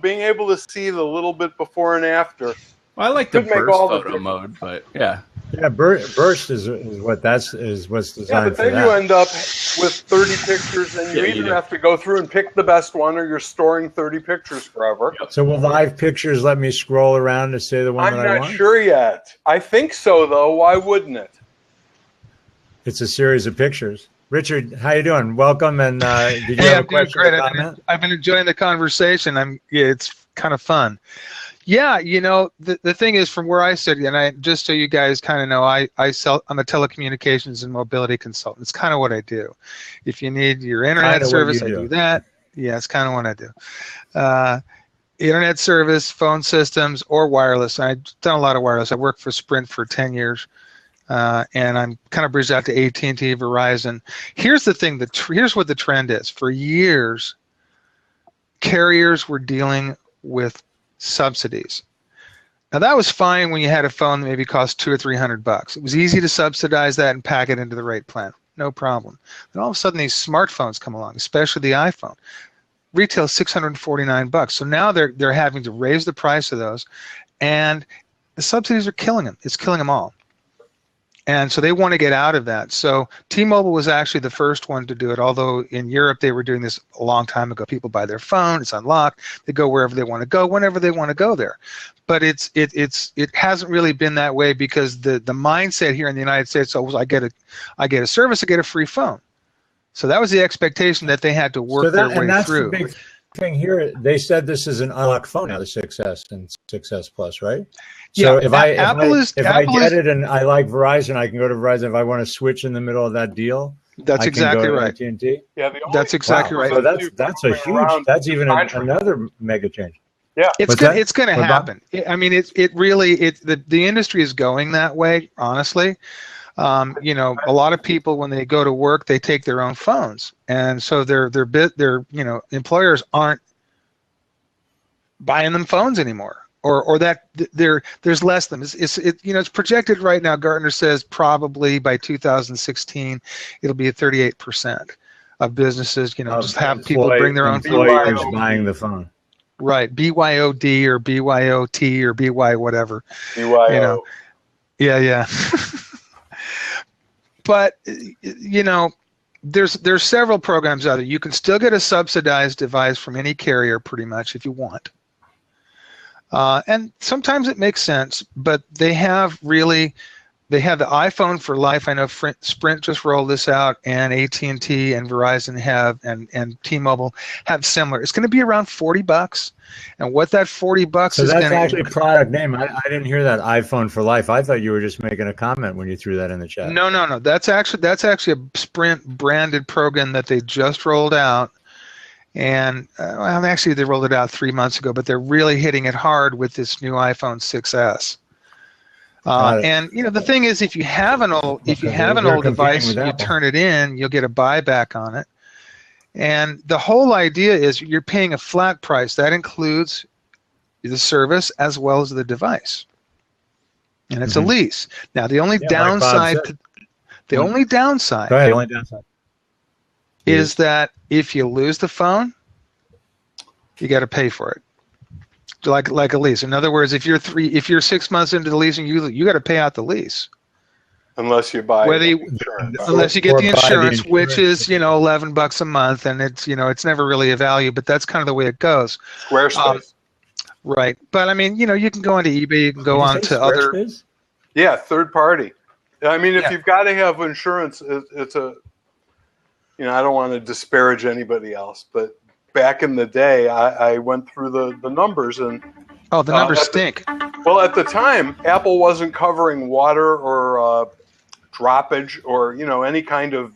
Being able to see the little bit before and after. Well, I like the burst photo mode, but yeah. Yeah, burst is what's designed. Yeah, but then you end up with 30 pictures, and you either have to go through and pick the best one, or you're storing 30 pictures forever. So will live pictures let me scroll around to say the one that I want? I'm not sure yet. I think so, though. Why wouldn't it? It's a series of pictures. Richard, how you doing? Welcome, and did you have a question or comment? I've been enjoying the conversation. It's kind of fun. Yeah, the thing is, from where I sit, and just so you guys kind of know, I'm a telecommunications and mobility consultant. It's kind of what I do. If you need your internet service, I do that. Yeah, it's kind of what I do. Internet service, phone systems, or wireless. I've done a lot of wireless. I worked for Sprint for 10 years. And I'm kind of bridged out to AT&T, Verizon. Here's the thing. Here's what the trend is. For years, carriers were dealing with subsidies. Now, that was fine when you had a phone that maybe cost $200 or $300. It was easy to subsidize that and pack it into the right plan. No problem. Then all of a sudden, these smartphones come along, especially the iPhone. Retail $649. So now they're having to raise the price of those, and the subsidies are killing them. It's killing them all. And so they want to get out of that. So T-Mobile was actually the first one to do it, although in Europe they were doing this a long time ago. People buy their phone, it's unlocked, they go wherever they want to go, whenever they want to go there. But it hasn't really been that way because the mindset here in the United States was I get a service, I get a free phone. So that was the expectation that they had to work their way through. And that's the big thing here. They said this is an unlocked phone now, the 6S and 6S Plus, right? So if I get it and I like Verizon, I can go to Verizon. If I want to switch in the middle of that deal, that's exactly right. AT&T. Yeah, that's exactly right. So that's a huge. That's even another mega change. Yeah, it's going to happen. I mean, the industry is going that way. Honestly, a lot of people when they go to work, they take their own phones, and so their employers aren't buying them phones anymore. Or that there's less of them. It's projected right now. Gartner says probably by 2016 it'll be at 38% of businesses. Just have people bring their own employers buying the phone. Right, BYOD or BYOT or BY whatever. BYO. Yeah. But there's several programs out there. You can still get a subsidized device from any carrier pretty much if you want. And sometimes it makes sense, but they have the iPhone for life. I know Sprint just rolled this out, and AT&T and Verizon have, and T-Mobile have similar. It's going to be around $40, and what that $40 so is. So that's actually a product name. I didn't hear that iPhone for life. I thought you were just making a comment when you threw that in the chat. No. That's actually a Sprint branded program that they just rolled out. And actually, they rolled it out 3 months ago, but they're really hitting it hard with this new iPhone 6S. And the thing is, if you have an old device, you turn it in, you'll get a buyback on it. And the whole idea is you're paying a flat price that includes the service as well as the device, and it's a lease. Now, the only downside is that if you lose the phone, you got to pay for it, like a lease. In other words, if you're 6 months into the lease and you got to pay out the lease, unless you buy insurance. Unless you get the insurance, which is $11 a month, and it's never really a value, but that's kind of the way it goes. Squarespace. Right. But I mean, you can go onto eBay, you can go on to other. Squarespace? Yeah, third party. I mean, if Yeah. you've got to have insurance, it's a, I don't want to disparage anybody else, but back in the day, I went through the numbers and. Oh, the numbers stink. Well, at the time, Apple wasn't covering water or droppage or any kind of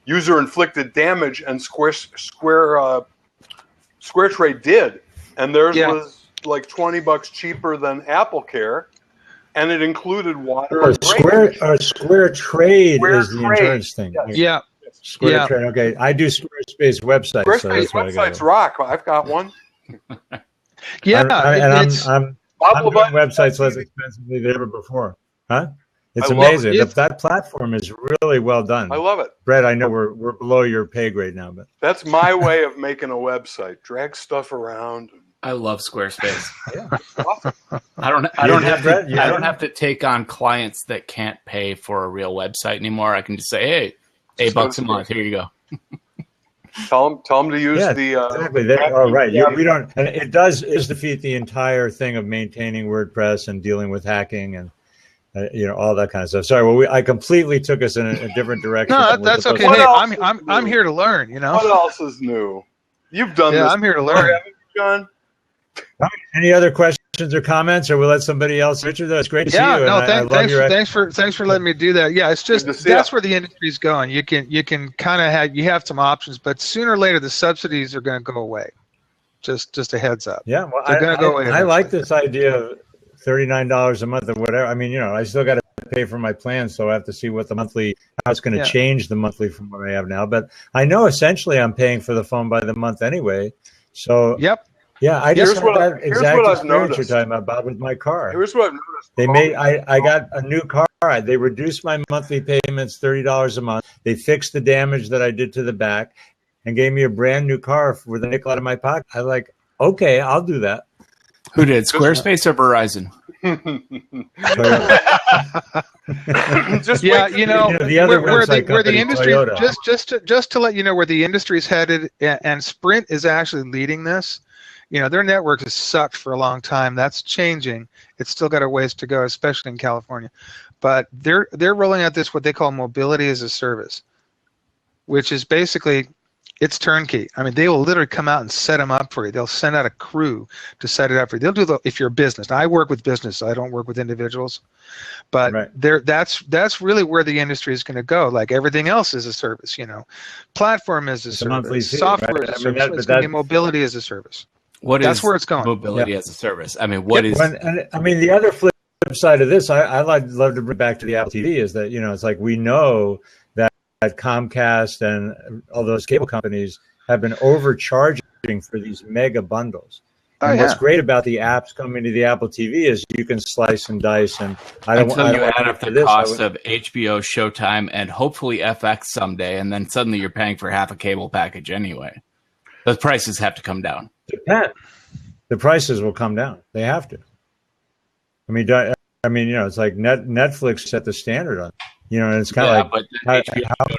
user-inflicted damage, and SquareTrade did, and theirs was like $20 cheaper than AppleCare, and it included water. SquareTrade is the insurance thing. Yes. Yeah. SquareTrade. Okay, I do Squarespace websites. Squarespace so websites rock. I've got one. Yeah. I'm doing websites less expensively than ever before. Huh? It's amazing. That platform is really well done. I love it. Brett, I know we're below your pay grade now, but that's my way of making a website. Drag stuff around. I love Squarespace. Yeah, awesome. I don't have to take on clients that can't pay for a real website anymore. I can just say, hey, $8 a month. Here you go. Tell them to use the exactly. Right. We don't, and it does defeat the entire thing of maintaining WordPress and dealing with hacking and all that kind of stuff. Sorry, well, I completely took us in a different direction. No, that's okay. Hey, I'm here to learn. What else is new? You've done this. Yeah, I'm here to learn. John. Any other questions or comments, or we'll let somebody else? Richard, it's great to see you. Yeah, thanks for letting me do that. Yeah, it's just that's where the industry's going. You can kind of have some options, but sooner or later the subsidies are going to go away. Just a heads up. Yeah, well, they're going to go away. I like this idea of $39 a month or whatever. I mean, I still got to pay for my plan, so I have to see what how it's going to change the monthly from what I have now. But I know essentially I'm paying for the phone by the month anyway. So yep. Yeah, I just had that exact experience noticed. you're talking about with my car. Here's what I've noticed. I got a new car. They reduced my monthly payments $30 a month. They fixed the damage that I did to the back and gave me a brand new car with a nickel out of my pocket. I was like, okay, I'll do that. Who did, Squarespace or Verizon? The other where the industry Toyota. just to let you know where the industry's headed, and Sprint is actually leading this. Their network has sucked for a long time. That's changing. It's still got a ways to go, especially in California. But they're rolling out what they call mobility as a service, which is basically it's turnkey. I mean, they will literally come out and set them up for you. They'll send out a crew to set it up for you. They'll do if you're a business. Now, I work with business. I don't work with individuals. But that's really where the industry is going to go. Like everything else is a service. Platform as a service, software as a service. It's going to be mobility as a service. That's where it's going. Mobility as a service. I mean, what is? The other flip side of this, I'd love to bring back to the Apple TV is that it's like we know that Comcast and all those cable companies have been overcharging for these mega bundles. And what's great about the apps coming to the Apple TV is you can slice and dice, and until you add up the cost of HBO, Showtime, and hopefully FX someday, and then suddenly you're paying for half a cable package anyway. Those prices have to come down. The prices will come down. They have to. I mean, it's like Netflix set the standard on. And it's kind of how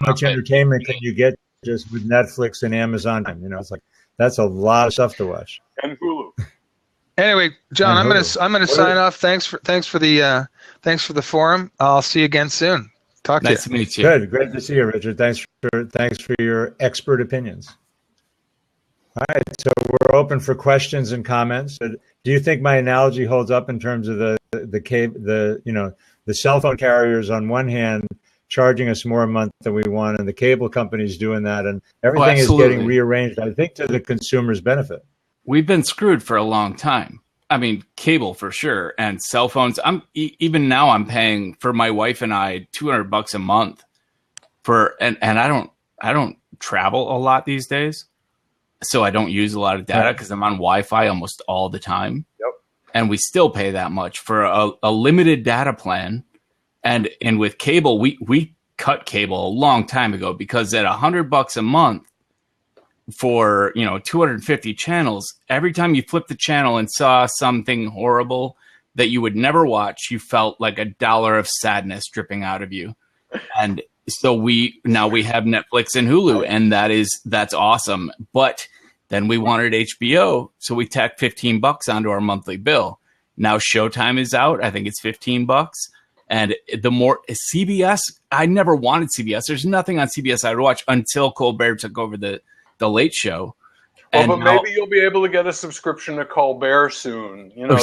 much entertainment can you get just with Netflix and Amazon? It's like that's a lot of stuff to watch. And Hulu. Anyway, John, I'm gonna sign off. Thanks for the forum. I'll see you again soon. Nice to meet you. Good, great to see you, Richard. Thanks for your expert opinions. All right, so we're open for questions and comments. Do you think my analogy holds up in terms of the cell phone carriers on one hand charging us more a month than we want, and the cable companies doing that, and everything is getting rearranged, I think, to the consumer's benefit. We've been screwed for a long time. I mean, cable for sure, and cell phones. Even now I'm paying for my wife and I $200 a month and I don't travel a lot these days. So I don't use a lot of data because I'm on Wi-Fi almost all the time. Yep. And we still pay that much for a limited data plan. And with cable, we cut cable a long time ago because at $100 a month for 250 channels, every time you flipped the channel and saw something horrible that you would never watch, you felt like $1 of sadness dripping out of you. And so we have Netflix and Hulu, and that's awesome. But Then we wanted HBO, so we tacked $15 onto our monthly bill. Now Showtime is out. I think it's $15. And the more CBS, I never wanted CBS. There's nothing on CBS I would watch until Colbert took over the Late Show. Well, And but now, maybe you'll be able to get a subscription to Colbert soon. You know,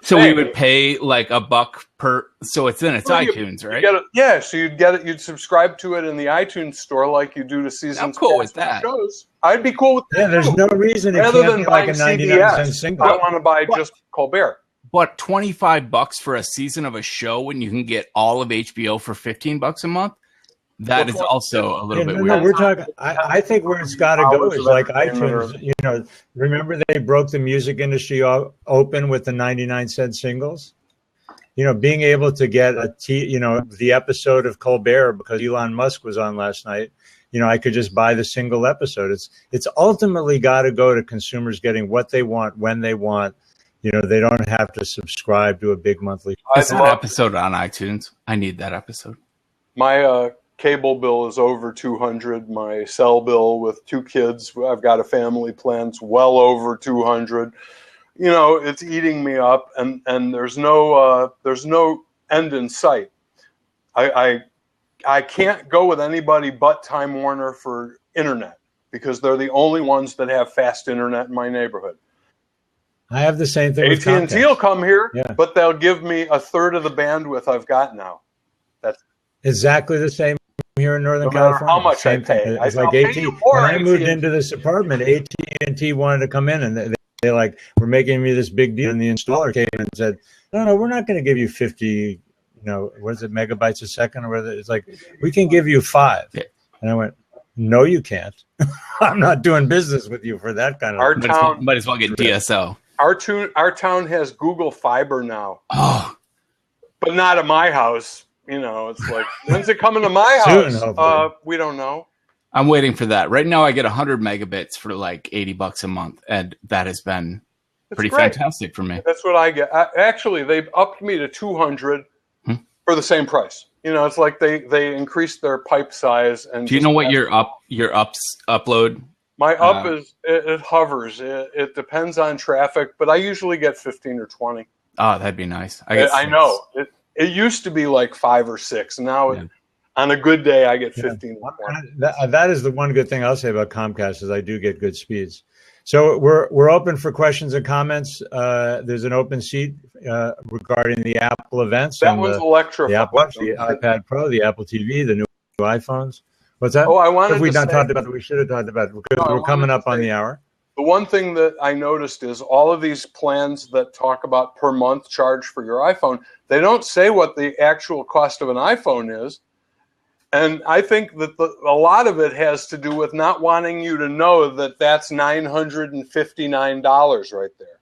so we would pay like $1 per. So it's iTunes, right? So you'd get it. You'd subscribe to it in the iTunes store like you do to seasons. I'm cool with that. Shows. I'd be cool with that. Yeah, there's no reason rather than buying like a 99-cent single. I want to buy just Colbert. But $25 for a season of a show when you can get all of HBO for $15 a month. That is also a little bit weird. No, we're talking. I think where it's got to go is like iTunes. You know, remember they broke the music industry open with the 99-cent singles. You know, being able to get the episode of Colbert because Elon Musk was on last night. You know, I could just buy the single episode. It's ultimately got to go to consumers getting what they want when they want. You know, they don't have to subscribe to a big monthly. Is that episode on iTunes? I need that episode. My cable bill is over $200. My cell bill with 2 kids, I've got a family plan, it's well over $200. You know, it's eating me up, and there's no end in sight. I can't go with anybody but Time Warner for internet because they're the only ones that have fast internet in my neighborhood. I have the same thing. AT&T will come here, but they'll give me a third of the bandwidth I've got now. That's exactly the same here in Northern California. How much I pay? It's like AT&T. When I moved into this apartment, AT&T wanted to come in, and they like were making me this big deal. And the installer came and said, "No, we're not going to give you 50, what is it, megabytes a second or whatever." It's like we can give you 5. Yeah. And I went, "No, you can't. I'm not doing business with you for that kind of." Our town might as well get DSL. Our town has Google Fiber now. Oh, but not at my house. You know, it's like, when's it coming to my house? Soon, we don't know. I'm waiting for that. Right now, I get 100 megabits for like $80 a month, and that has been pretty fantastic for me. That's what I get. Actually, they've upped me to 200 for the same price. You know, it's like they increased their pipe size. And do you know what your upload? My up is it hovers. It depends on traffic, but I usually get 15 or 20. Oh, that'd be nice. I know it used to be like 5 or 6. Now, on a good day, I get 15 or 20. That is the one good thing I'll say about Comcast is I do get good speeds. So we're open for questions and comments. There's an open seat regarding the Apple events. That one's electrified. The Apple Watch, the iPad Pro, the Apple TV, the new iPhones. What's that? Oh, I wanted if we've to not say, talked about it, we should have talked about it because we're coming up on the hour. The one thing that I noticed is all of these plans that talk about per month charge for your iPhone, they don't say what the actual cost of an iPhone is. And I think that a lot of it has to do with not wanting you to know that that's $959 right there.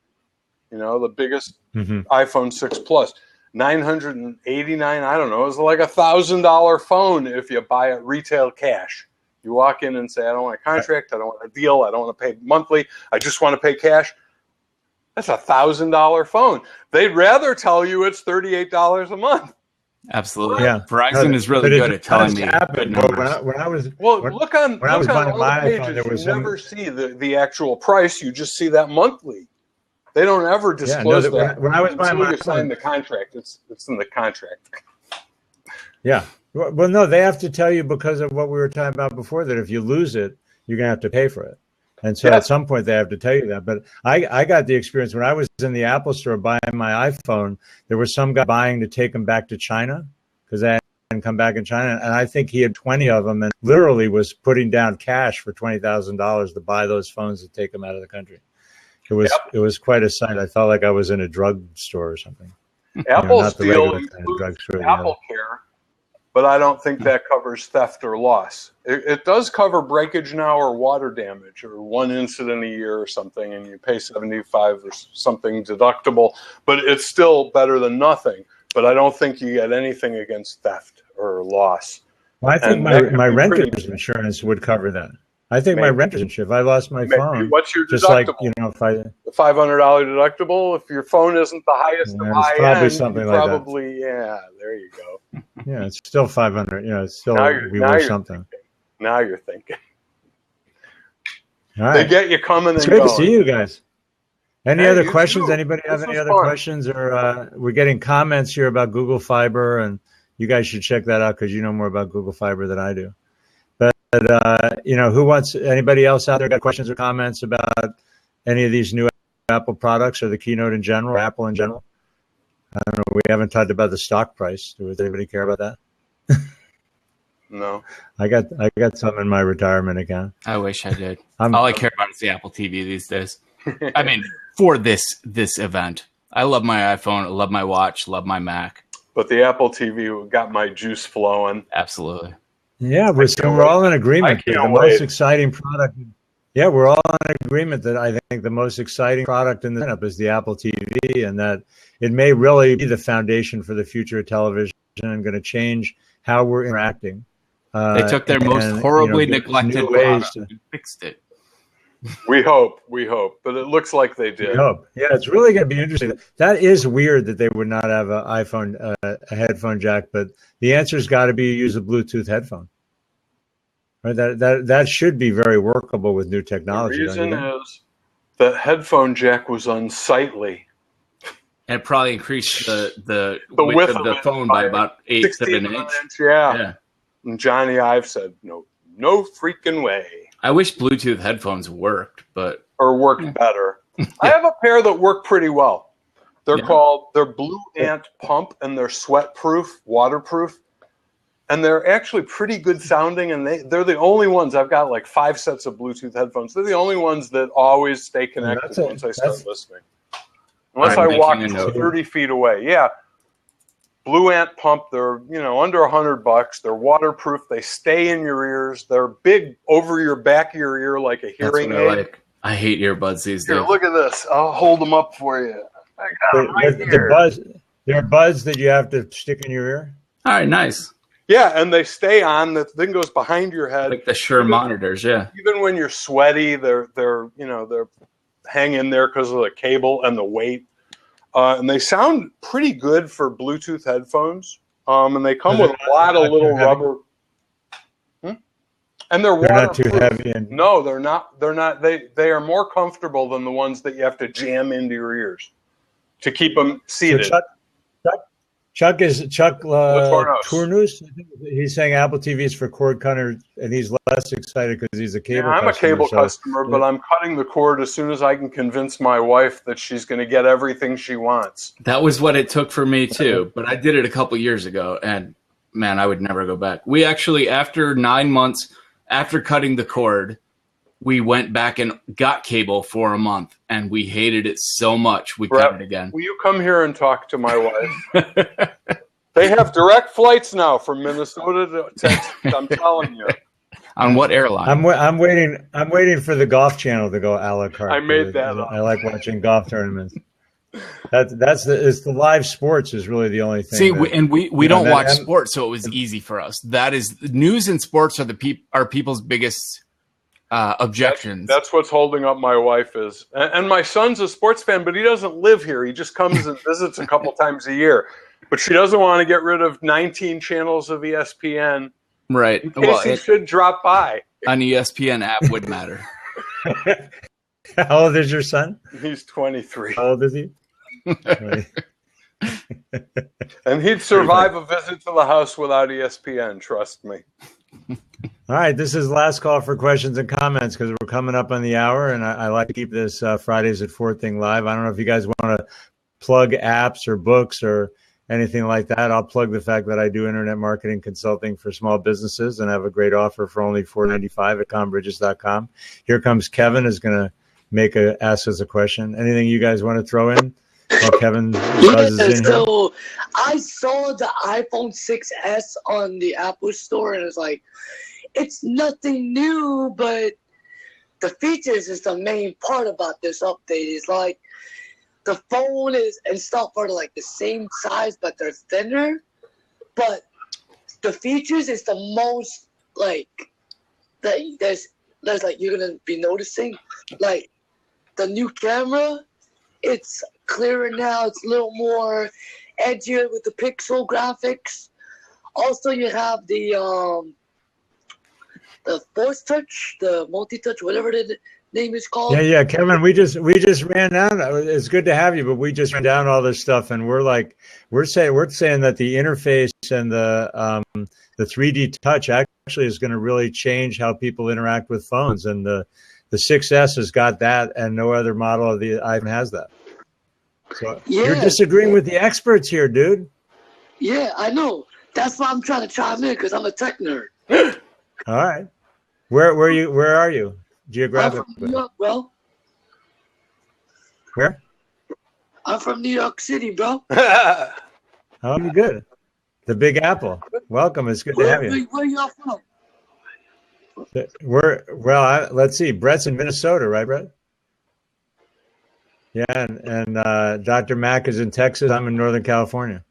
You know, the biggest iPhone 6 Plus. $989, I don't know, it's like $1,000 phone if you buy it retail cash. You walk in and say, I don't want a contract, I don't want a deal, I don't want to pay monthly, I just want to pay cash. That's $1,000 phone. They'd rather tell you it's $38 a month. Absolutely. Yeah. Verizon is really good at telling me good numbers. Look on all the pages, you never see the actual price, you just see that monthly. They don't ever disclose that. When I was buying my iPhone, sign the contract, it's in the contract. Yeah. Well, no, they have to tell you because of what we were talking about before, that if you lose it, you're going to have to pay for it. And so at some point they have to tell you that. But I got the experience when I was in the Apple store buying my iPhone, there was some guy buying to take them back to China because they hadn't come back in China. And I think he had 20 of them and literally was putting down cash for $20,000 to buy those phones to take them out of the country. It was quite a sight. I felt like I was in a drugstore or something. Apple's deal includes Apple Care, but I don't think that covers theft or loss. It does cover breakage now or water damage or one incident a year or something, and you pay $75 or something deductible, but it's still better than nothing. But I don't think you get anything against theft or loss. Well, I think my renter's insurance would cover that. I think my renter's insurance, if I lost my phone, what's your deductible? Just like, if I $500 deductible, if your phone isn't the highest of high probably end, something like probably, there you go. Yeah, it's still $500. It's still now you're something. Thinking. Now you're thinking. All right. They get you coming It's and great going. to see you guys. Any Hey, other you questions? too. Anybody have This any was other fun. questions? Or we're getting comments here about Google Fiber, and you guys should check that out because you know more about Google Fiber than I do. But who wants? Anybody else out there got questions or comments about any of these new Apple products or the keynote in general, or Apple in general? I don't know. We haven't talked about the stock price. Does anybody care about that? No. I got some in my retirement account. I wish I did. All I care about is the Apple TV these days. I mean, for this event, I love my iPhone, I love my watch, love my Mac. But the Apple TV got my juice flowing. Absolutely. Yeah, we're all in agreement. I can't The wait. most exciting product. Yeah, we're all in agreement that I think the most exciting product in the lineup is the Apple TV, and that it may really be the foundation for the future of television and going to change how we're interacting. They took their most horribly neglected product and fixed it. We hope, but it looks like they did. We hope. Yeah, it's really going to be interesting. That is weird that they would not have an iPhone, a headphone jack, but the answer's got to be use a Bluetooth headphone. Right? That should be very workable with new technology. The reason is the headphone jack was unsightly. And it probably increased the width of the phone by about 8-7 inches. Yeah. And Johnny Ive said, no freaking way. I wish Bluetooth headphones worked, or worked better. I have a pair that work pretty well. They're Blue Ant Pump, and they're sweat proof, waterproof, and they're actually pretty good sounding. And they're the only ones. I've got like 5 sets of Bluetooth headphones. They're the only ones that always stay connected once I start listening. Unless I walk 30 feet away. Yeah. Blue Ant Pump, they're under $100. They're waterproof. They stay in your ears. They're big over your back of your ear like a hearing aid. I hate earbuds these days. Here, look at this. I'll hold them up for you. I got them right here. There are buds that you have to stick in your ear. All right, nice. Yeah, and they stay on. The thing goes behind your head. Like the Shure monitors, yeah. Even when you're sweaty, they're hanging there because of the cable and the weight. And they sound pretty good for Bluetooth headphones. And they come with a lot of little rubber. And they're not too heavy. No, they're not. They're not. They are more comfortable than the ones that you have to jam into your ears to keep them seated. So Chuck Tournus. He's saying Apple TV is for cord cutters, and he's less excited because he's a cable customer. I'm a cable customer, but I'm cutting the cord as soon as I can convince my wife that she's going to get everything she wants. That was what it took for me, too. But I did it a couple years ago, and, man, I would never go back. We actually, after 9 months, after cutting the cord, we went back and got cable for a month, and we hated it so much we cut it again. Will you come here and talk to my wife? They have direct flights now from Minnesota to Texas. I'm telling you. On what airline? I'm waiting for the Golf Channel to go a la carte. I made that up. I like watching golf tournaments. It's the live sports is really the only thing. See, we don't watch sports, so it was easy for us. That is, news and sports are people's biggest objections. That's what's holding up my wife is. And my son's a sports fan, but he doesn't live here. He just comes and visits a couple times a year. But she doesn't want to get rid of 19 channels of ESPN. Right. In case he should drop by. An ESPN app would matter. How old is your son? He's 23. How old is he? And he'd survive a visit to the house without ESPN, trust me. All right, this is last call for questions and comments because we're coming up on the hour, and I like to keep this Fridays at 4 thing live. I don't know if you guys want to plug apps or books or anything like that. I'll plug the fact that I do internet marketing consulting for small businesses and have a great offer for only $4.95 at combridges.com. Here comes Kevin is going to ask us a question. Anything you guys want to throw in while Kevin buzzes in? So I saw the iPhone 6S on the Apple Store, and it's like, it's nothing new, but the features is the main part about this update. It's like the phone and stuff are like the same size, but they're thinner. But the features is the most like that. There's like you're gonna be noticing like the new camera. It's clearer now. It's a little more edgier with the pixel graphics. Also, you have the Force Touch, the multi-touch, whatever it is, name is called. Yeah, Kevin. We just ran down. It's good to have you, but we just ran down all this stuff, and we're saying that the interface and the 3D touch actually is going to really change how people interact with phones, and the 6S has got that, and no other model of the iPhone has that. So you're disagreeing with the experts here, dude. Yeah, I know. That's why I'm trying to chime in because I'm a tech nerd. All right. Where are you geographically? I'm from New York, bro. Where? I'm from New York City, bro. Oh, you're good. The Big Apple. Welcome. It's good to have you. Where y'all from? Let's see. Brett's in Minnesota, right, Brett? Yeah, and Dr. Mack is in Texas. I'm in Northern California.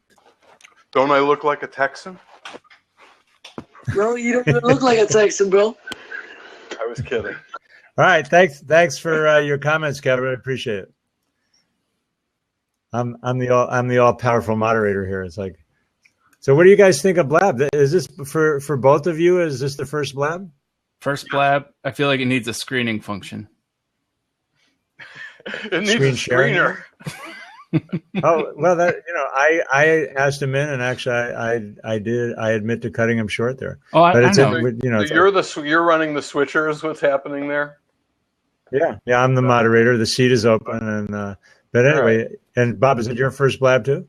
Don't I look like a Texan? Bro, you don't even look like a Texan, bro. I was kidding. All right, thanks for your comments, Kevin. I appreciate it. I'm the all powerful moderator here. It's like, so what do you guys think of Blab? Is this for both of you? Is this the first Blab? First Blab. I feel like it needs a screening function. It needs a screener. Oh well, I asked him in, and actually I admit to cutting him short there. Oh, I know. So you're running the switchers. What's happening there? Yeah, I'm the moderator. The seat is open, and but anyway, right. And Bob, is it your first Blab too?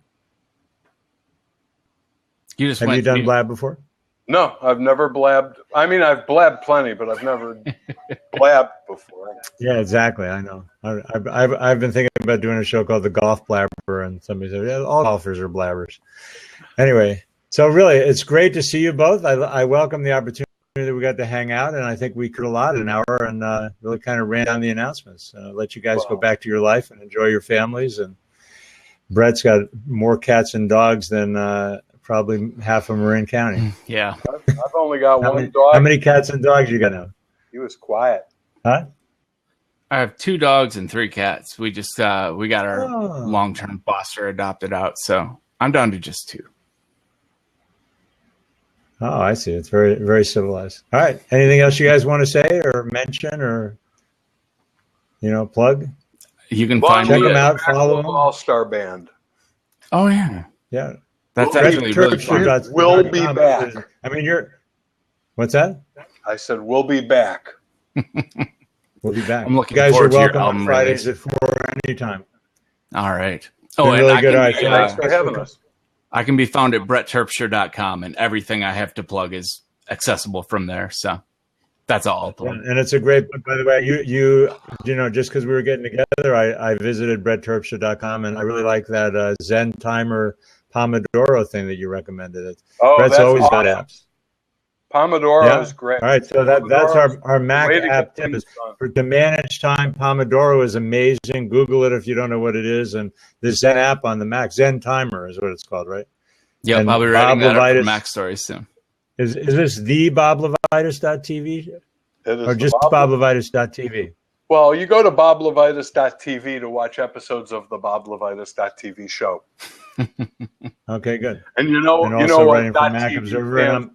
Have you done Blab before? No, I've never blabbed. I mean, I've blabbed plenty, but I've never blabbed before. Yeah, exactly. I know. I've been thinking about doing a show called The Golf Blabber, and somebody said, yeah, all golfers are blabbers. Anyway, so really, it's great to see you both. I welcome the opportunity that we got to hang out, and I think we could allot an hour and really kind of ran down the announcements. Let you guys go back to your life and enjoy your families. And Brett's got more cats and dogs than probably half of Marin County. Yeah. I've only got one dog. How many cats and dogs you got now? He was quiet. Huh? I have 2 dogs and 3 cats. We just we got our long-term foster adopted out, so I'm down to just 2. Oh, I see. It's very, very civilized. All right. Anything else you guys want to say or mention or plug? You can check them out. Follow them. All-Star Band. Oh yeah. Yeah. That's actually really fun. We'll be back. I mean, what's that? I said we'll be back. We'll be back. I'm looking you guys forward are to your welcome album on Fridays release. at 4 anytime. All right. Oh, and really good. Thanks for having us. I can be found at BrettTerpstra.com, and everything I have to plug is accessible from there. So that's all I'll plug. And it's a great book, by the way. You just because we were getting together, I visited BrettTerpstra.com, and I really like that Zen Timer Pomodoro thing that you recommended. Brett's always got apps. Pomodoro is great. All right, so that's our Mac app tip. To manage time, Pomodoro is amazing. Google it if you don't know what it is. And the Zen app on the Mac, Zen Timer is what it's called, right? Yep, I'll be writing that up for Mac Stories soon. Is this the BobLevitus.tv? Or just BobLevitus.tv? Well, you go to BobLevitus.tv to watch episodes of the BobLevitus.tv show. Okay, good. And you know writing what for Mac Observer. And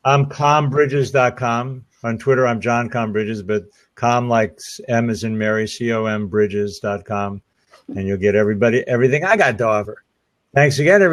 I'm combridges.com. On Twitter, I'm John Combridges, but com like M as in Mary, COM Bridges.com. And you'll get everything I got to offer. Thanks again, everybody.